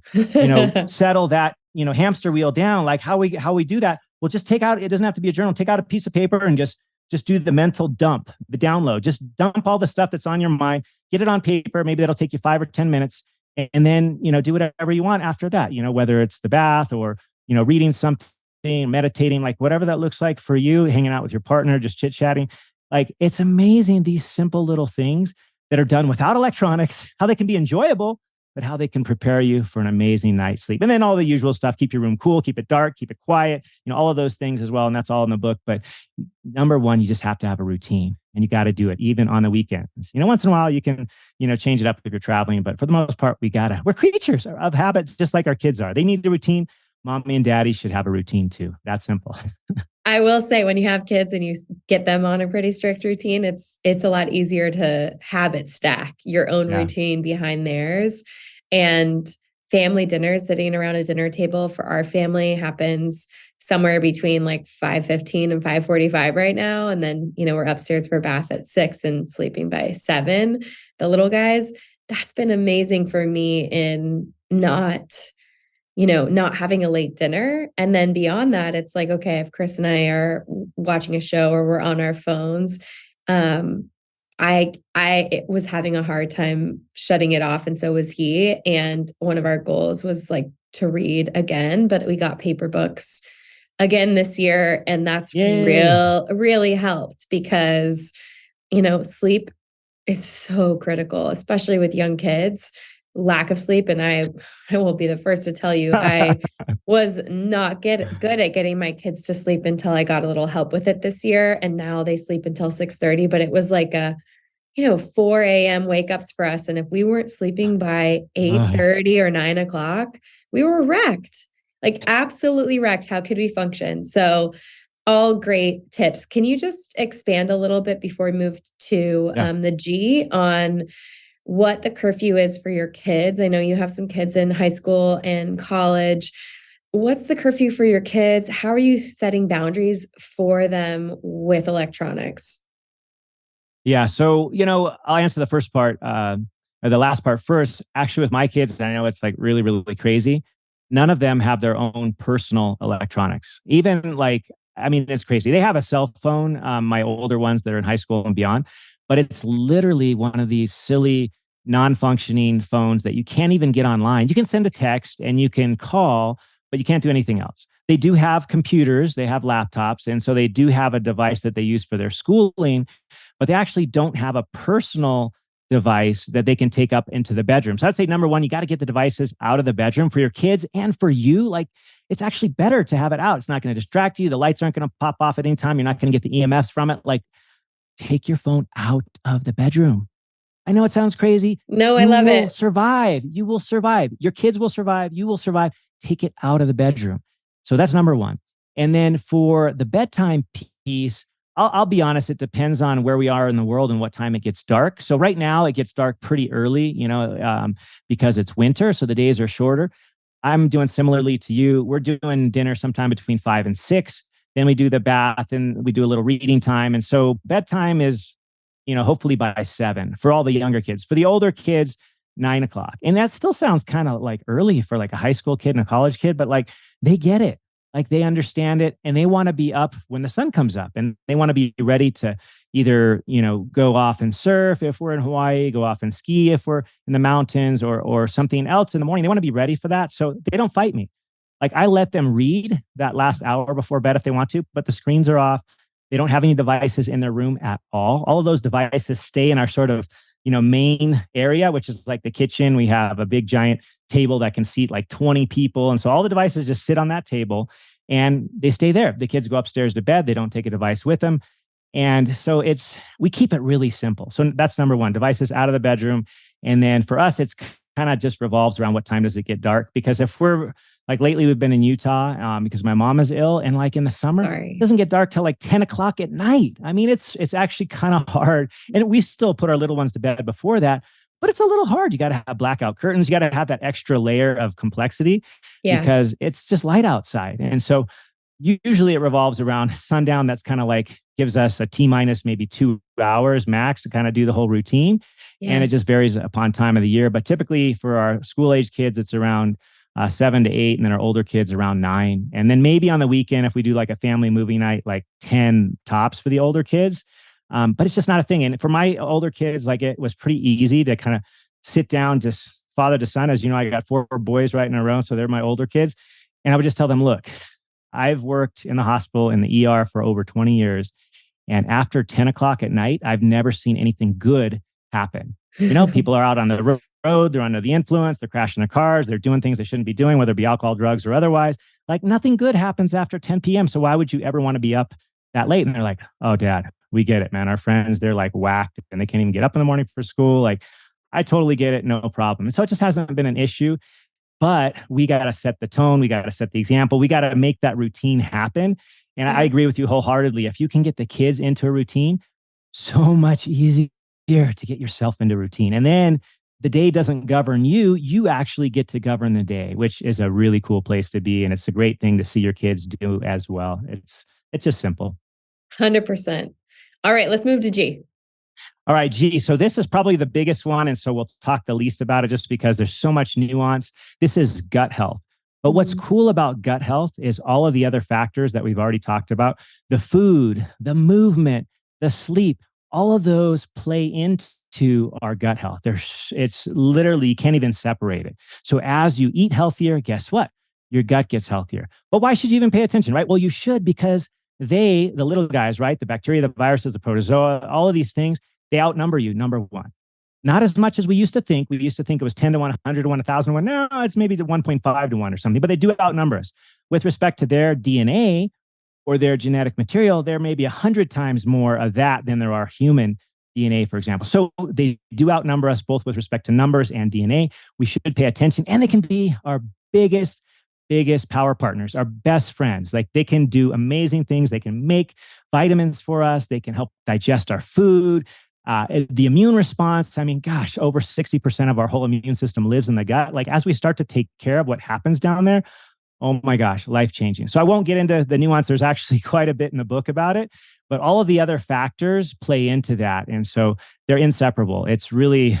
B: settle that, hamster wheel down? Like how we do that? Well, just take out, it doesn't have to be a journal. Take out a piece of paper and just do the mental dump, the download. Just dump all the stuff that's on your mind, get it on paper. Maybe that'll take you 5 or 10 minutes. And then, do whatever you want after that, whether it's the bath or, reading something, meditating, like whatever that looks like for you, hanging out with your partner, just chit-chatting. Like it's amazing, these simple little things that are done without electronics, how they can be enjoyable, but how they can prepare you for an amazing night's sleep. And then all the usual stuff, keep your room cool, keep it dark, keep it quiet, all of those things as well. And that's all in the book. But number one, you just have to have a routine and you got to do it even on the weekends. Once in a while you can, change it up if you're traveling, but for the most part, we're creatures of habit, just like our kids are. They need a routine. Mommy and daddy should have a routine too. That's simple.
A: I will say when you have kids and you get them on a pretty strict routine, it's a lot easier to habit stack your own routine behind theirs. And family dinners, sitting around a dinner table for our family happens somewhere between like 5:15 and 5:45 right now. And then, we're upstairs for bath at 6 and sleeping by 7, the little guys. That's been amazing for me in not having a late dinner. And then beyond that, it's like, okay, if Chris and I are watching a show or we're on our phones, I was having a hard time shutting it off. And so was he. And one of our goals was like to read again, but we got paper books again this year. And that's
B: Yay.
A: really helped because, sleep is so critical, especially with young kids, lack of sleep. And I will be the first to tell you, I was not good at getting my kids to sleep until I got a little help with it this year. And now they sleep until 6:30, but it was like 4 a.m. wake ups for us. And if we weren't sleeping by
B: Ugh.
A: 8:30 or 9 o'clock, we were wrecked, like absolutely wrecked. How could we function? So all great tips. Can you just expand a little bit before we move to
B: Yeah.
A: the G on what the curfew is for your kids? I know you have some kids in high school and college. What's the curfew for your kids? How are you setting boundaries for them with electronics?
B: Yeah. So, I'll answer the first part, or the last part first. Actually, with my kids, I know it's like really, really crazy. None of them have their own personal electronics. Even like, I mean, it's crazy. They have a cell phone, my older ones that are in high school and beyond, but it's literally one of these silly, non functioning phones that you can't even get online. You can send a text and you can call, but you can't do anything else. They do have computers, they have laptops, and so they do have a device that they use for their schooling, but they actually don't have a personal device that they can take up into the bedroom. So I'd say number one, you got to get the devices out of the bedroom for your kids and for you. Like it's actually better to have it out. It's not going to distract you. The lights aren't going to pop off at any time. You're not going to get the EMFs from it. Like take your phone out of the bedroom. I know it sounds crazy.
A: No, I
B: You
A: love
B: will
A: it.
B: survive. You will survive. Your kids will survive. You will survive. Take it out of the bedroom. So that's number one. And then for the bedtime piece, I'll be honest, it depends on where we are in the world and what time it gets dark. So right now it gets dark pretty early, because it's winter. So the days are shorter. I'm doing similarly to you. We're doing dinner sometime between 5 and 6. Then we do the bath and we do a little reading time. And so bedtime is, hopefully by 7 for all the younger kids. For the older kids, 9 o'clock. And that still sounds kind of like early for like a high school kid and a college kid, but like they get it. Like they understand it and they want to be up when the sun comes up and they want to be ready to either, go off and surf if we're in Hawaii, go off and ski if we're in the mountains or something else in the morning. They want to be ready for that. So they don't fight me. Like I let them read that last hour before bed if they want to, but the screens are off. They don't have any devices in their room at all. All of those devices stay in our sort of, main area, which is like the kitchen. We have a big giant table that can seat like 20 people. And so all the devices just sit on that table and they stay there. The kids go upstairs to bed. They don't take a device with them. And so we keep it really simple. So that's number one, devices out of the bedroom. And then for us, it's kind of just revolves around what time does it get dark? Because if we're like lately, we've been in Utah because my mom is ill. And like in the summer, it
A: Sorry.
B: doesn't get dark till like 10 o'clock at night. I mean, it's actually kind of hard. And we still put our little ones to bed before that, but it's a little hard. You got to have blackout curtains. You got to have that extra layer of complexity
A: Yeah.
B: because it's just light outside. And so usually it revolves around sundown. That's kind of like gives us a T minus maybe 2 hours max to kind of do the whole routine. And
A: Yeah.
B: it just varies upon time of the year. But typically for our school age kids, it's around 7 to 8, and then our older kids around 9. And then maybe on the weekend, if we do like a family movie night, like 10 tops for the older kids. But it's just not a thing. And for my older kids, like it was pretty easy to kind of sit down, just father to son. As you know, I got 4 boys right in a row. So they're my older kids. And I would just tell them, look, I've worked in the hospital in the ER for over 20 years. And after 10 o'clock at night, I've never seen anything good happen. People are out on the road, they're under the influence, they're crashing their cars, they're doing things they shouldn't be doing, whether it be alcohol, drugs, or otherwise. Like nothing good happens after 10 p.m. So why would you ever want to be up that late? And they're like, oh, dad, we get it, man. Our friends, they're like whacked and they can't even get up in the morning for school. Like, I totally get it. No problem. And so it just hasn't been an issue. But we got to set the tone. We got to set the example. We got to make that routine happen. And I
A: Yeah.
B: agree with you wholeheartedly. If you can get the kids into a routine, so much easier to get yourself into routine. And then the day doesn't govern you. You actually get to govern the day, which is a really cool place to be. And it's a great thing to see your kids do as well. It's just simple.
A: 100%. All right, let's move to G.
B: All right, G. So this is probably the biggest one. And so we'll talk the least about it just because there's so much nuance. This is gut health. But what's
A: Mhm.
B: cool about gut health is all of the other factors that we've already talked about, the food, the movement, the sleep, all of those play into our gut health. It's literally, you can't even separate it. So as you eat healthier, guess what? your gut gets healthier. But why should you even pay attention, right? Well, you should, because the little guys, right? The bacteria, the viruses, the protozoa, all of these things, they outnumber you, number one. Not as much as we used to think. We used to think it was 10 to 1, 100 to 1, 1,000 to 1. No, it's maybe to 1.5 to 1 or something, but they do outnumber us. With respect to their DNA or their genetic material, there may be 100 times more of that than there are human DNA, for example. So they do outnumber us both with respect to numbers and DNA. We should pay attention, and they can be our biggest power partners, our best friends. Like, they can do amazing things. They can make vitamins for us. They can help digest our food. The immune response, I mean, gosh, over 60% of our whole immune system lives in the gut. Like, as we start to take care of what happens down there, oh my gosh, life-changing. So I won't get into the nuance. There's actually quite a bit in the book about it, but all of the other factors play into that. And so they're inseparable. It's really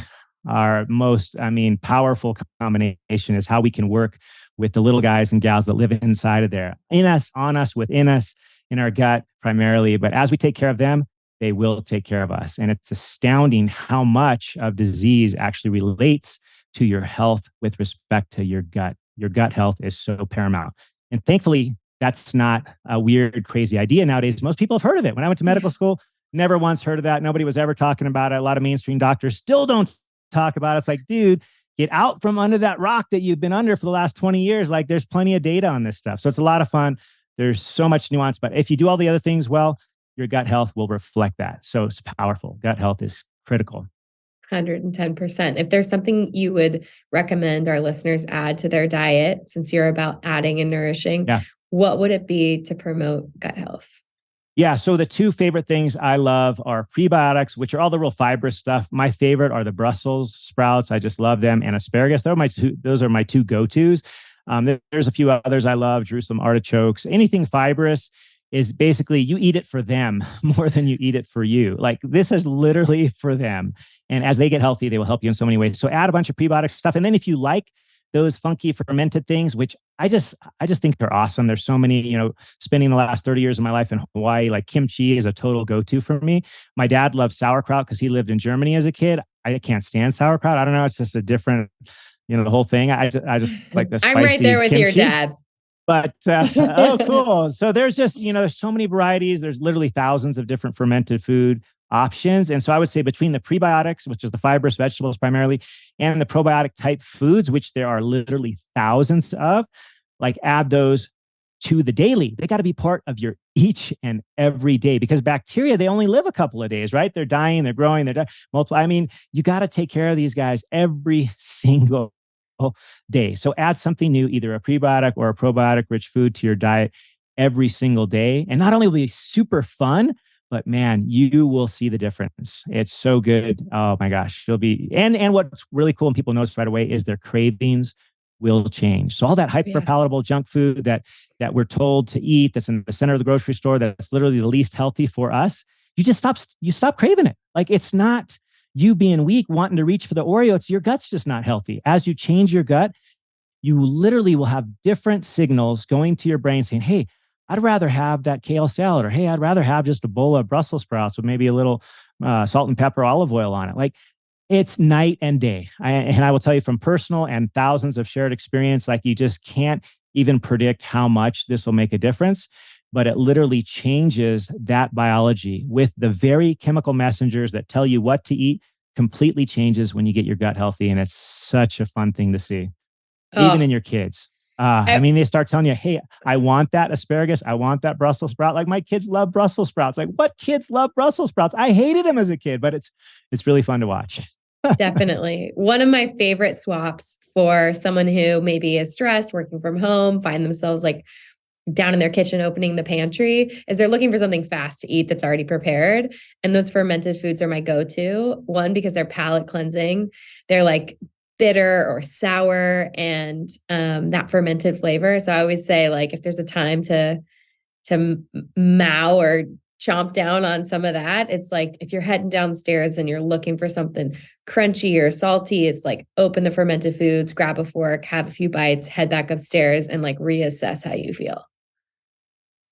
B: our most, powerful combination is how we can work with the little guys and gals that live inside of there, in us, on us, within us, in our gut primarily. But as we take care of them, they will take care of us. And it's astounding how much of disease actually relates to your health with respect to your gut. Your gut health is so paramount. And thankfully, that's not a weird, crazy idea nowadays. Most people have heard of it. When I went to medical school, never once heard of that. Nobody was ever talking about it. A lot of mainstream doctors still don't talk about it. It's like, dude, get out from under that rock that you've been under for the last 20 years. Like, there's plenty of data on this stuff. So it's a lot of fun. There's so much nuance. But if you do all the other things well, your gut health will reflect that. So it's powerful. Gut health is critical.
A: 110%. If there's something you would recommend our listeners add to their diet, since you're about adding and nourishing, what would it be to promote gut health?
B: Yeah. So the two favorite things I love are prebiotics, which are all the real fibrous stuff. My favorite are the Brussels sprouts. I just love them. And asparagus. Those are my two go-tos. There's a few others I love. Jerusalem artichokes. Anything fibrous is basically you eat it for them more than you eat it for you. Like, this is literally for them. And as they get healthy, they will help you in so many ways. So add a bunch of prebiotic stuff. And then if you like those funky fermented things, which I just think they're awesome. There's so many, spending the last 30 years of my life in Hawaii, like kimchi is a total go-to for me. My dad loves sauerkraut because he lived in Germany as a kid. I can't stand sauerkraut. I don't know. It's just a different, the whole thing. I just like the spicy
A: I'm right there with
B: kimchi.
A: your dad.
B: But, oh, cool. So there's just, there's so many varieties. There's literally thousands of different fermented food options. And so I would say between the prebiotics, which is the fibrous vegetables primarily, and the probiotic type foods, which there are literally thousands of, like, add those to the daily. They got to be part of your each and every day, because bacteria, they only live a couple of days, right? They're dying, they're growing, they're multiplying. I mean, you got to take care of these guys every single day. So add something new, either a prebiotic or a probiotic rich food to your diet every single day. And not only will it be super fun, but man, you will see the difference. It's so good. Oh my gosh. You'll be, and what's really cool and people notice right away is their cravings will change. So all that hyper palatable junk food that we're told to eat, that's in the center of the grocery store, that's literally the least healthy for us, you stop craving it. Like, it's not you being weak, wanting to reach for the Oreo. It's your gut's just not healthy. As you change your gut, you literally will have different signals going to your brain saying, hey, I'd rather have that kale salad, or hey, I'd rather have just a bowl of Brussels sprouts with maybe a little salt and pepper olive oil on it. Like, it's night and day. And I will tell you from personal and thousands of shared experience, like, you just can't even predict how much this will make a difference, but it literally changes that biology with the very chemical messengers that tell you what to eat. Completely changes when you get your gut healthy. And it's such a fun thing to see, even in your kids. They start telling you, hey, I want that asparagus. I want that Brussels sprout. Like, my kids love Brussels sprouts. Like, what kids love Brussels sprouts? I hated them as a kid, but it's really fun to watch.
A: Definitely. One of my favorite swaps for someone who maybe is stressed, working from home, find themselves like down in their kitchen, opening the pantry, is they're looking for something fast to eat that's already prepared. And those fermented foods are my go-to. One, because they're palate cleansing. They're like bitter or sour, and that fermented flavor. So I always say, like, if there's a time to mow or chomp down on some of that, it's like, if you're heading downstairs and you're looking for something crunchy or salty, it's like, open the fermented foods, grab a fork, have a few bites, head back upstairs, and like reassess how you feel.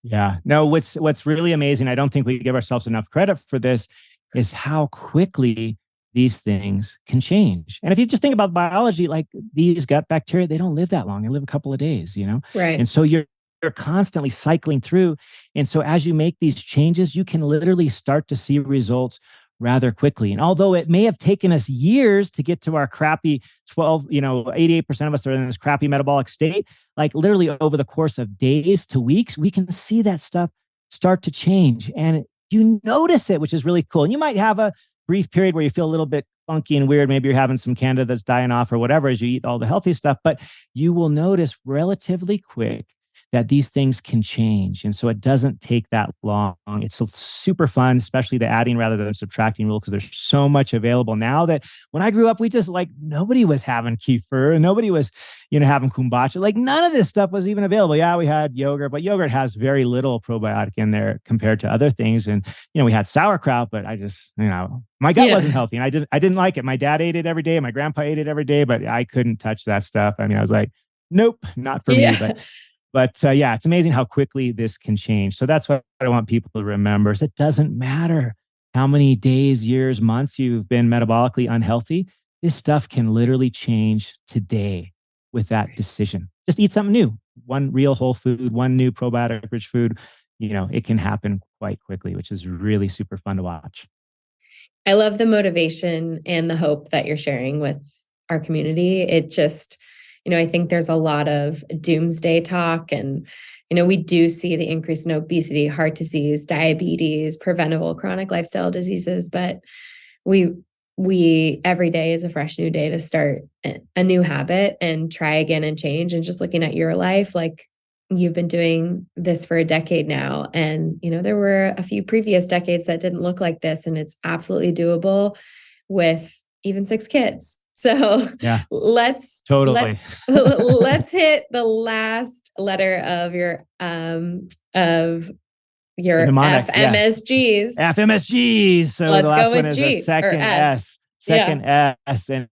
B: Yeah. No, what's really amazing, I don't think we give ourselves enough credit for this, is how quickly these things can change. And if you just think about biology, like these gut bacteria, they don't live that long. They live a couple of days,
A: Right.
B: And so you're constantly cycling through. And so as you make these changes, you can literally start to see results rather quickly. And although it may have taken us years to get to our crappy 88% of us are in this crappy metabolic state, like literally over the course of days to weeks, we can see that stuff start to change. And you notice it, which is really cool. And you might have a brief period where you feel a little bit funky and weird. Maybe you're having some candida that's dying off or whatever as you eat all the healthy stuff, but you will notice relatively quick that these things can change. And so it doesn't take that long. It's super fun, especially the adding rather than subtracting rule, because there's so much available now that when I grew up, we just like nobody was having kefir and nobody was, having kombucha. Like none of this stuff was even available. Yeah, we had yogurt, but yogurt has very little probiotic in there compared to other things. And, we had sauerkraut, but I just, my gut wasn't healthy and I didn't like it. My dad ate it every day. My grandpa ate it every day, but I couldn't touch that stuff. I mean, I was like, nope, not for me. But yeah, it's amazing how quickly this can change. So that's what I want people to remember is it doesn't matter how many days, years, months you've been metabolically unhealthy. This stuff can literally change today with that decision. Just eat something new, one real whole food, one new probiotic rich food. It can happen quite quickly, which is really super fun to watch.
A: I love the motivation and the hope that you're sharing with our community. It just, I think there's a lot of doomsday talk and, we do see the increase in obesity, heart disease, diabetes, preventable chronic lifestyle diseases, but we every day is a fresh new day to start a new habit and try again and change. And just looking at your life, like you've been doing this for a decade now. And, there were a few previous decades that didn't look like this, and it's absolutely doable with even 6 kids. So
B: yeah,
A: let's
B: totally
A: let's hit the last letter of your
B: mnemonic,
A: FMSGs.
B: Yeah. FMSGs. So
A: let's
B: the last
A: go with
B: one is
A: G
B: a second
A: S.
B: Second S. And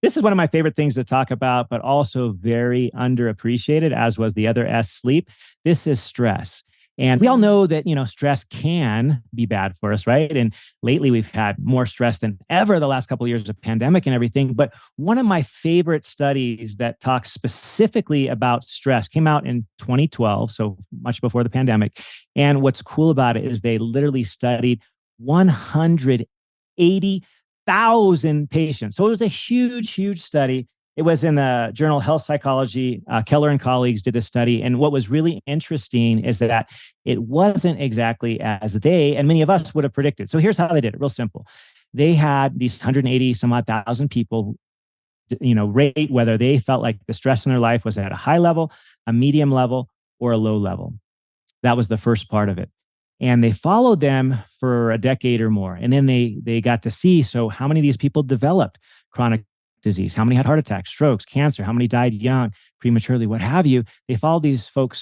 B: this is one of my favorite things to talk about, but also very underappreciated, as was the other S, sleep. This is stress. And we all know that, stress can be bad for us, right? And lately we've had more stress than ever the last couple of years of pandemic and everything. But one of my favorite studies that talks specifically about stress came out in 2012, so much before the pandemic. And what's cool about it is they literally studied 180,000 patients. So it was a huge, huge study. It was in the journal Health Psychology. Keller and colleagues did a study. And what was really interesting is that it wasn't exactly as they and many of us would have predicted. So here's how they did it, real simple. They had these 180 some odd thousand people, rate whether they felt like the stress in their life was at a high level, a medium level, or a low level. That was the first part of it. And they followed them for a decade or more. And then they got to see, so how many of these people developed chronic disease, how many had heart attacks, strokes, cancer, how many died young, prematurely, what have you. They followed these folks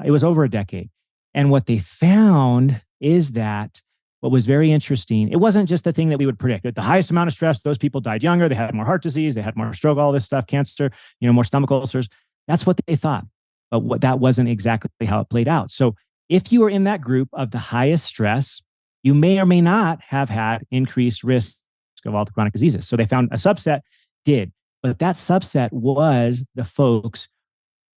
B: it was over a decade. And what they found is that what was very interesting, it wasn't just the thing that we would predict. At the highest amount of stress, those people died younger, they had more heart disease, they had more stroke, all this stuff, cancer, more stomach ulcers. That's what they thought. But that wasn't exactly how it played out. So if you were in that group of the highest stress, you may or may not have had increased risk of all the chronic diseases. So they found a subset did. But that subset was the folks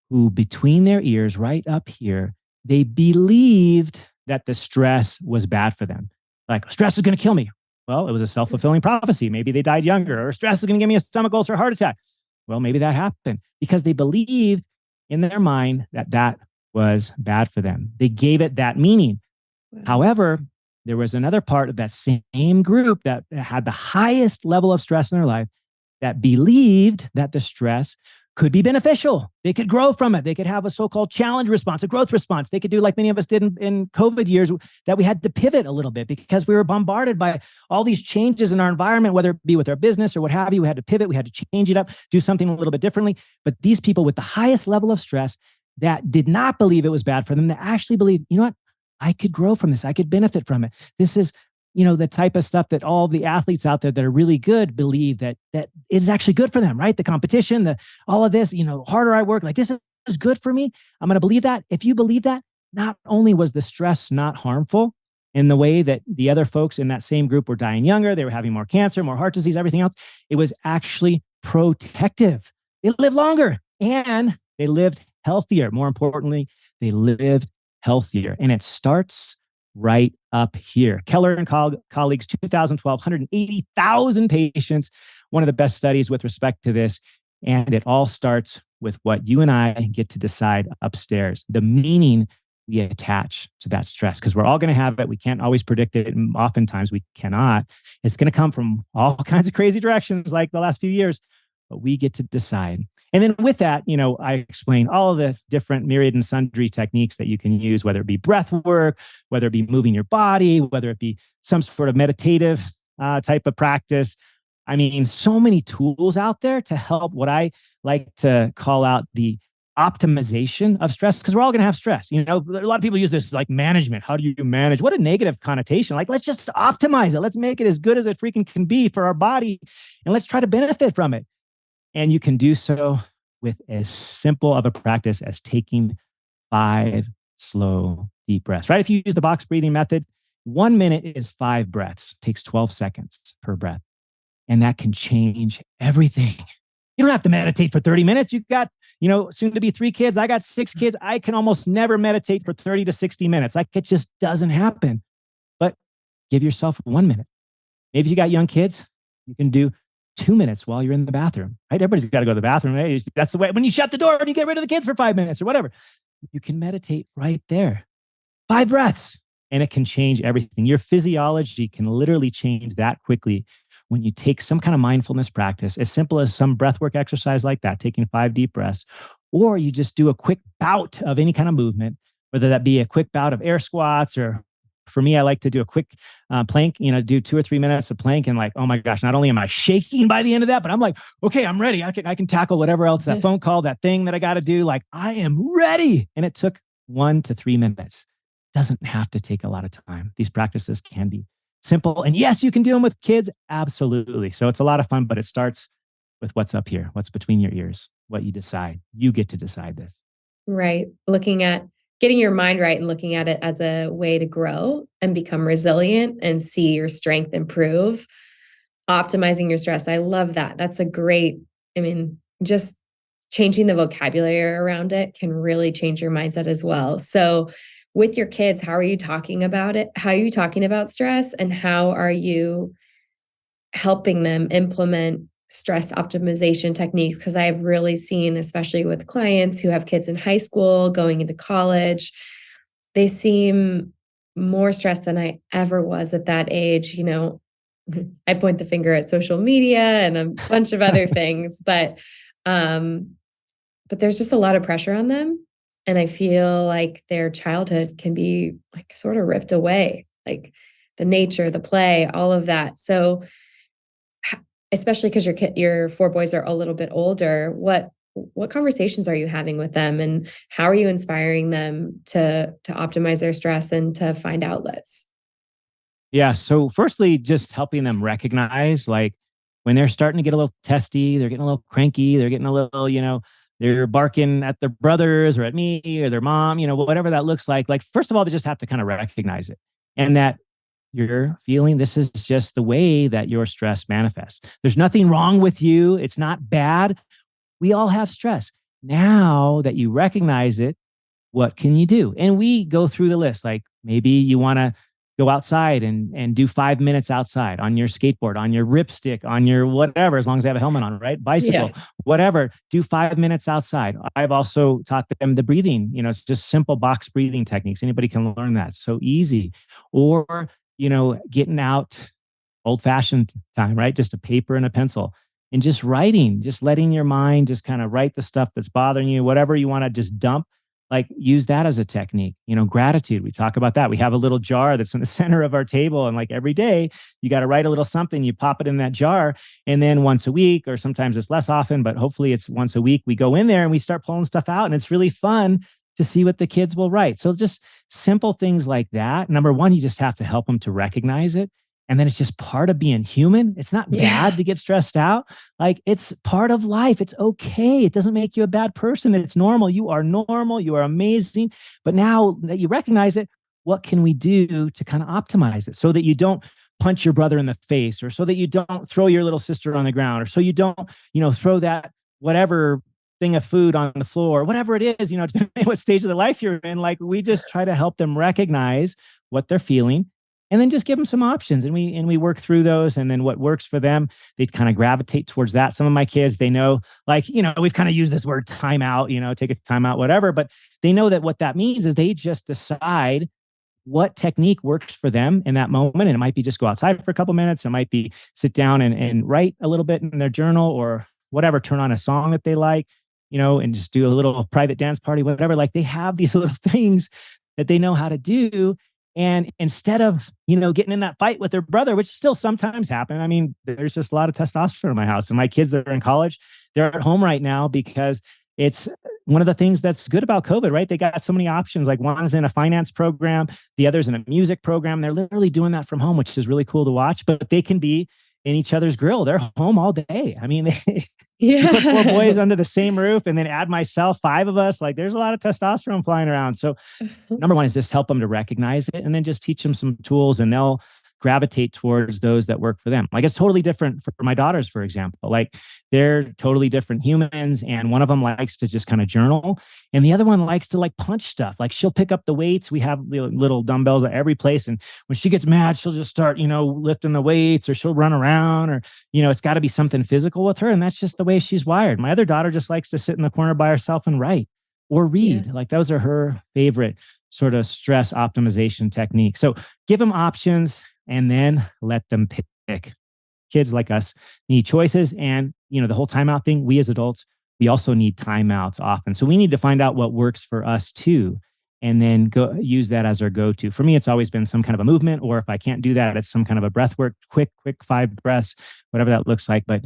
B: who, between their ears, right up here, they believed that the stress was bad for them. Like, stress is going to kill me. Well, it was a self-fulfilling prophecy. Maybe they died younger, or stress is going to give me a stomach ulcer or heart attack. Well, maybe that happened because they believed in their mind that was bad for them. They gave it that meaning. However, there was another part of that same group that had the highest level of stress in their life that believed that the stress could be beneficial. They could grow from it. They could have a so-called challenge response, a growth response. They could do like many of us did in COVID years, that we had to pivot a little bit because we were bombarded by all these changes in our environment, whether it be with our business or what have you. We had to pivot. We had to change it up, do something a little bit differently. But these people with the highest level of stress that did not believe it was bad for them, that actually believed, what? I could grow from this. I could benefit from it. This is the type of stuff that all the athletes out there that are really good believe that is actually good for them, right? The competition, all of this, harder I work, like this is good for me. I'm going to believe that. If you believe that, not only was the stress not harmful, in the way that the other folks in that same group were dying younger, they were having more cancer, more heart disease, everything else. It was actually protective. They lived longer and they lived healthier. More importantly, they lived healthier. And it starts right up here. Keller and colleagues, 2012, 180,000 patients, one of the best studies with respect to this. And it all starts with what you and I get to decide upstairs, the meaning we attach to that stress, because we're all going to have it. We can't always predict it. And oftentimes we cannot. It's going to come from all kinds of crazy directions like the last few years, but we get to decide. And then with that, I explain all of the different myriad and sundry techniques that you can use, whether it be breath work, whether it be moving your body, whether it be some sort of meditative type of practice. I mean, so many tools out there to help what I like to call out the optimization of stress, because we're all going to have stress. A lot of people use this like management. How do you manage? What a negative connotation. Like, let's just optimize it. Let's make it as good as it freaking can be for our body. And let's try to benefit from it. And you can do so with as simple of a practice as taking 5 slow, deep breaths, right? If you use the box breathing method, 1 minute is 5 breaths, takes 12 seconds per breath. And that can change everything. You don't have to meditate for 30 minutes. You've got, soon to be 3 kids. I got 6 kids. I can almost never meditate for 30 to 60 minutes. Like, it just doesn't happen. But give yourself 1 minute. Maybe if you got young kids, you can do 2 minutes while you're in the bathroom, right? Everybody's got to go to the bathroom. Right? That's the way. When you shut the door and you get rid of the kids for 5 minutes or whatever, you can meditate right there. 5 breaths, and it can change everything. Your physiology can literally change that quickly when you take some kind of mindfulness practice, as simple as some breathwork exercise like that, taking 5 deep breaths, or you just do a quick bout of any kind of movement, whether that be a quick bout of air squats, or for me, I like to do a quick plank, do 2 or 3 minutes of plank. And like, oh my gosh, not only am I shaking by the end of that, but I'm like, okay, I'm ready. I can tackle whatever else, that phone call, that thing that I got to do. Like, I am ready. And it took 1 to 3 minutes. Doesn't have to take a lot of time. These practices can be simple. And yes, you can do them with kids. Absolutely. So it's a lot of fun, but it starts with what's up here, what's between your ears, what you decide. You get to decide this.
A: Right. Looking at getting your mind right and looking at it as a way to grow and become resilient and see your strength improve, optimizing your stress. I love that. That's a great, just changing the vocabulary around it can really change your mindset as well. So with your kids, how are you talking about it? How are you talking about stress, and how are you helping them implement stress optimization techniques? Because I've really seen, especially with clients who have kids in high school, going into college, they seem more stressed than I ever was at that age. I point the finger at social media and a bunch of other things, but there's just a lot of pressure on them. And I feel like their childhood can be like sort of ripped away, like the nature, the play, all of that. So especially because your 4 boys are a little bit older, what conversations are you having with them, and how are you inspiring them to optimize their stress and to find outlets?
B: Yeah. So firstly, just helping them recognize, like, when they're starting to get a little testy, they're getting a little cranky, they're getting a little, they're barking at their brothers or at me or their mom, whatever that looks like. Like, first of all, they just have to kind of recognize it, and that you're feeling this is just the way that your stress manifests. There's nothing wrong with you. It's not bad. We all have stress. Now that you recognize it, what can you do? And we go through the list. Like, maybe you want to go outside and do 5 minutes outside on your skateboard, on your ripstick, on your whatever, as long as they have a helmet on, right? Bicycle,
A: Yeah.
B: whatever, do 5 minutes outside. I've also taught them the breathing, it's just simple box breathing techniques. Anybody can learn that. So easy. Or, getting out old fashioned time, right? Just a paper and a pencil and just writing, just letting your mind just kind of write the stuff that's bothering you, whatever you want to just dump. Like, use that as a technique. Gratitude. We talk about that. We have a little jar that's in the center of our table. And like, every day you got to write a little something, you pop it in that jar. And then once a week, or sometimes it's less often, but hopefully it's once a week, we go in there and we start pulling stuff out. And it's really fun to see what the kids will write. So just simple things like that. Number one, you just have to help them to recognize it. And then it's just part of being human. It's not bad to get stressed out. Like, it's part of life. It's okay. It doesn't make you a bad person. It's normal. You are normal. You are amazing. But now that you recognize it, what can we do to kind of optimize it so that you don't punch your brother in the face, or so that you don't throw your little sister on the ground, or so you don't, throw that whatever thing of food on the floor, whatever it is, depending on what stage of the life you're in. Like, we just try to help them recognize what they're feeling, and then just give them some options, and we work through those. And then what works for them, they kind of gravitate towards that. Some of my kids, they know, like, we've kind of used this word timeout, take a timeout, whatever, but they know that what that means is they just decide what technique works for them in that moment. And it might be just go outside for a couple minutes. It might be sit down and write a little bit in their journal, or whatever, turn on a song that they like, and just do a little private dance party, whatever. Like, they have these little things that they know how to do. And instead of, getting in that fight with their brother, which still sometimes happen. I mean, there's just a lot of testosterone in my house, and my kids that are in college, they're at home right now because it's one of the things that's good about COVID, right? They got so many options. Like, one's in a finance program, the other's in a music program. They're literally doing that from home, which is really cool to watch, but they can be in each other's grill. They're home all day. I mean, you put four boys under the same roof and then add myself, five of us, like, there's a lot of testosterone flying around. So number one is just help them to recognize it, and then just teach them some tools, and they'll gravitate towards those that work for them. Like, it's totally different for my daughters, for example. Like, they're totally different humans, and one of them likes to just kind of journal, and the other one likes to like punch stuff. Like, she'll pick up the weights. We have little dumbbells at every place, and when she gets mad, she'll just start, lifting the weights, or she'll run around, or it's got to be something physical with her, and that's just the way she's wired. My other daughter just likes to sit in the corner by herself and write or read. Yeah. Like, those are her favorite sort of stress optimization technique. So give them options, and then let them pick. Kids like us need choices. And, the whole timeout thing, we as adults, we also need timeouts often. So we need to find out what works for us too, and then go use that as our go-to. For me, it's always been some kind of a movement, or if I can't do that, it's some kind of a breath work, quick 5 breaths, whatever that looks like. But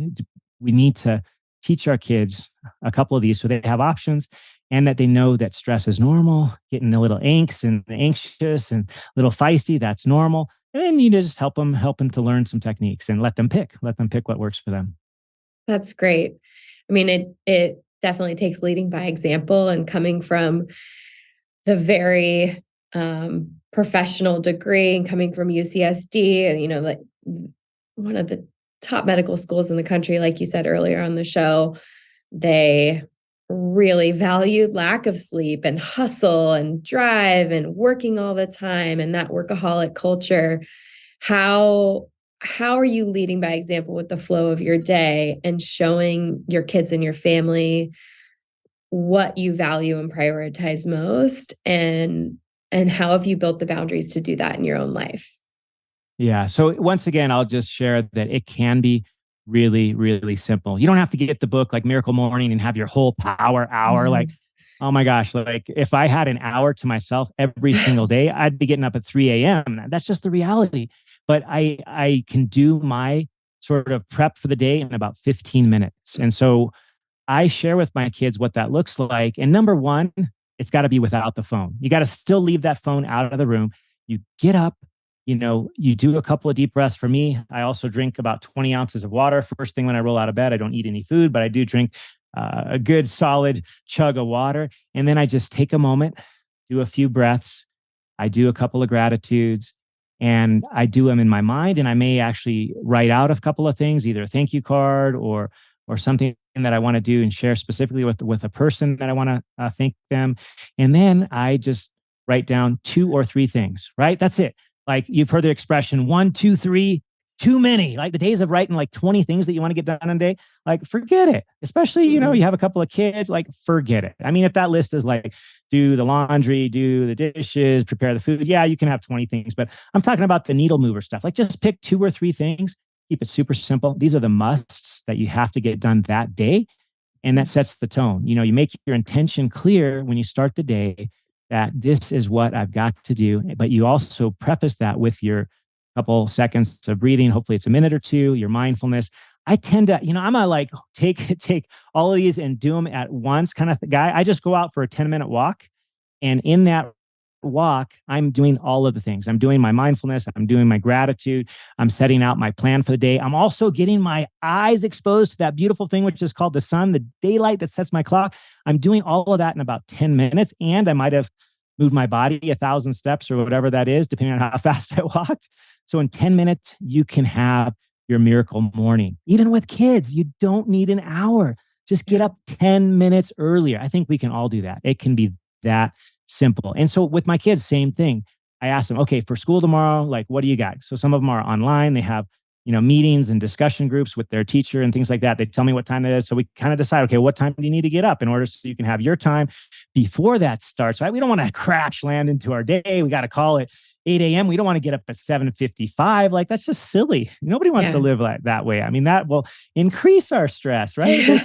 B: we need to teach our kids a couple of these so they have options, and that they know that stress is normal. Getting a little anxious and a little feisty, that's normal. And then you just help them to learn some techniques, and let them pick what works for them.
A: That's great. I mean, it definitely takes leading by example, and coming from the very professional degree, and coming from UCSD, and, like, one of the top medical schools in the country, like you said earlier on the show, they really valued lack of sleep and hustle and drive and working all the time, and that workaholic culture. How are you leading by example with the flow of your day, and showing your kids and your family what you value and prioritize most, and how have you built the boundaries to do that in your own life?
B: Yeah. So once again, I'll just share that it can be really, really simple. You don't have to get the book like Miracle Morning and have your whole power hour. Like, oh my gosh, like, if I had an hour to myself every single day, I'd be getting up at 3 a.m. That's just the reality. But I can do my sort of prep for the day in about 15 minutes. And so I share with my kids what that looks like. And number one, it's got to be without the phone. You got to still leave that phone out of the room. You get up, you do a couple of deep breaths. For me, I also drink about 20 ounces of water. First thing when I roll out of bed, I don't eat any food, but I do drink a good solid chug of water. And then I just take a moment, do a few breaths. I do a couple of gratitudes, and I do them in my mind. And I may actually write out a couple of things, either a thank you card or something that I want to do, and share specifically with a person that I want to thank them. And then I just write down 2 or 3 things, right? That's it. Like, you've heard the expression 1, 2, 3, too many. Like, the days of writing like 20 things that you want to get done in a day, like, forget it. Especially, you have a couple of kids, like, forget it. I mean, if that list is like, do the laundry, do the dishes, prepare the food, yeah, you can have 20 things. But I'm talking about the needle mover stuff. Like, just pick 2 or 3 things. Keep it super simple. These are the musts that you have to get done that day. And that sets the tone. You make your intention clear when you start the day, that this is what I've got to do. But you also preface that with your couple seconds of breathing. Hopefully it's a minute or two, your mindfulness. I tend to, I'm a like take all of these and do them at once kind of guy. I just go out for a 10-minute walk. And in that walk, I'm doing all of the things. I'm doing my mindfulness. I'm doing my gratitude. I'm setting out my plan for the day. I'm also getting my eyes exposed to that beautiful thing, which is called the sun, the daylight that sets my clock. I'm doing all of that in about 10 minutes. And I might have moved my body 1,000 steps or whatever that is, depending on how fast I walked. So in 10 minutes, you can have your miracle morning. Even with kids, you don't need an hour. Just get up 10 minutes earlier. I think we can all do that. It can be that simple. And so with my kids, same thing. I asked them, okay, for school tomorrow, like, what do you got? So some of them are online. They have, meetings and discussion groups with their teacher and things like that. They tell me what time it is. So we kind of decide, okay, what time do you need to get up in order so you can have your time before that starts, right? We don't want to crash land into our day. We got to call it 8 a.m. We don't want to get up at 7:55. Like, that's just silly. Nobody wants to live like that way. I mean, that will increase our stress, right?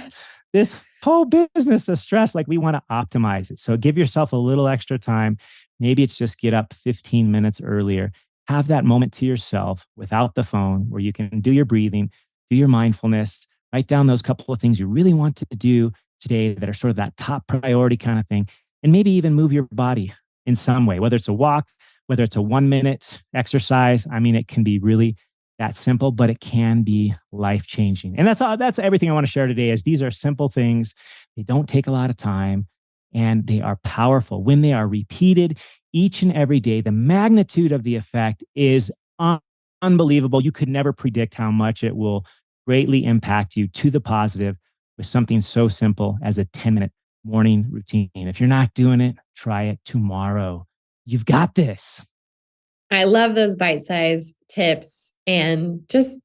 B: This whole business of stress, like, we want to optimize it. So give yourself a little extra time. Maybe it's just get up 15 minutes earlier. Have that moment to yourself without the phone where you can do your breathing, do your mindfulness, write down those couple of things you really want to do today that are sort of that top priority kind of thing. And maybe even move your body in some way, whether it's a walk, whether it's a 1 minute exercise. I mean, it can be really that simple, but it can be life-changing. And that's everything I want to share today is these are simple things. They don't take a lot of time and they are powerful. When they are repeated each and every day, the magnitude of the effect is unbelievable. You could never predict how much it will greatly impact you to the positive with something so simple as a 10-minute morning routine. If you're not doing it, try it tomorrow. You've got this.
A: I love those bite-sized tips and just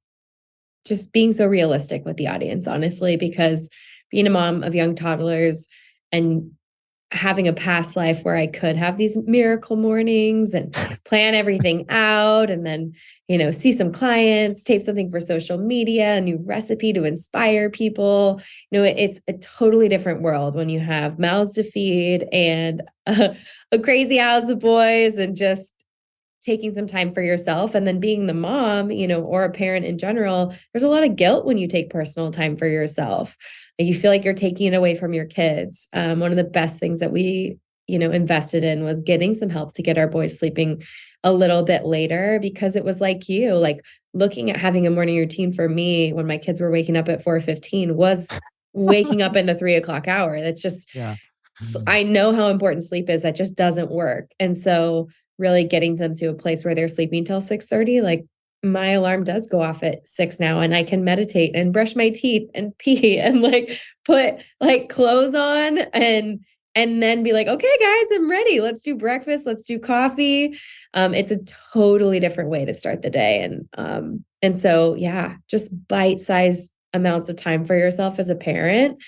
A: being so realistic with the audience, honestly, because being a mom of young toddlers and having a past life where I could have these miracle mornings and plan everything out and then, see some clients, tape something for social media, a new recipe to inspire people. It's a totally different world when you have mouths to feed and a crazy house of boys and just taking some time for yourself. And then being the mom, or a parent in general, there's a lot of guilt when you take personal time for yourself. You feel like you're taking it away from your kids. One of the best things that we, invested in was getting some help to get our boys sleeping a little bit later, because it was like looking at having a morning routine for me when my kids were waking up at 4:15 was waking up in the 3 o'clock hour. That's just, I know how important sleep is. That just doesn't work. And so really getting them to a place where they're sleeping till 6:30, like my alarm does go off at 6 now, and I can meditate and brush my teeth and pee and put clothes on and then be like, okay, guys, I'm ready. Let's do breakfast. Let's do coffee. It's a totally different way to start the day. And so, yeah, just bite-sized amounts of time for yourself as a parent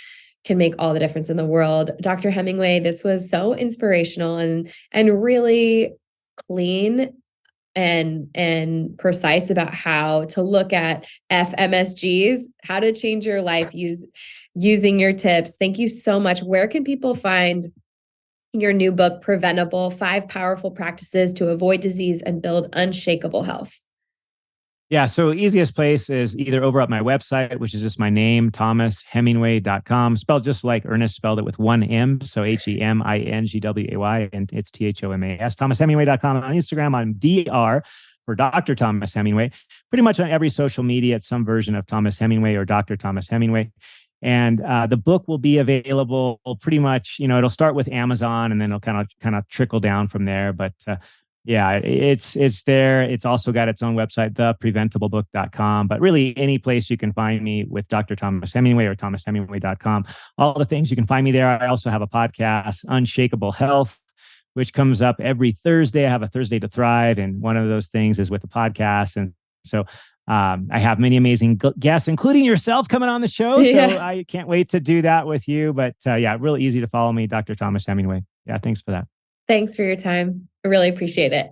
A: can make all the difference in the world. Dr. Hemingway, this was so inspirational and really clean and precise about how to look at FMSGs, how to change your life using your tips. Thank you so much. Where can people find your new book, Preventable: 5 Powerful Practices to Avoid Disease and Build Unshakable Health?
B: Yeah, so easiest place is either over at my website, which is just my name, thomashemingway.com, spelled just like Ernest spelled it with one M, so Hemingway, and it's THOMAS, thomashemingway.com. On Instagram, I'm DR for Dr. Thomas Hemingway. Pretty much on every social media, it's some version of Thomas Hemingway or Dr. Thomas Hemingway. And the book will be available pretty much, it'll start with Amazon and then it'll kind of trickle down from there. But yeah, it's there. It's also got its own website, thepreventablebook.com. But really, any place you can find me with Dr. Thomas Hemingway or thomashemingway.com, all the things you can find me there. I also have a podcast, Unshakeable Health, which comes up every Thursday. I have a Thursday to Thrive, and one of those things is with the podcast. And so I have many amazing guests, including yourself, coming on the show. So I can't wait to do that with you. But yeah, really easy to follow me, Dr. Thomas Hemingway. Yeah, thanks for that.
A: Thanks for your time. I really appreciate it.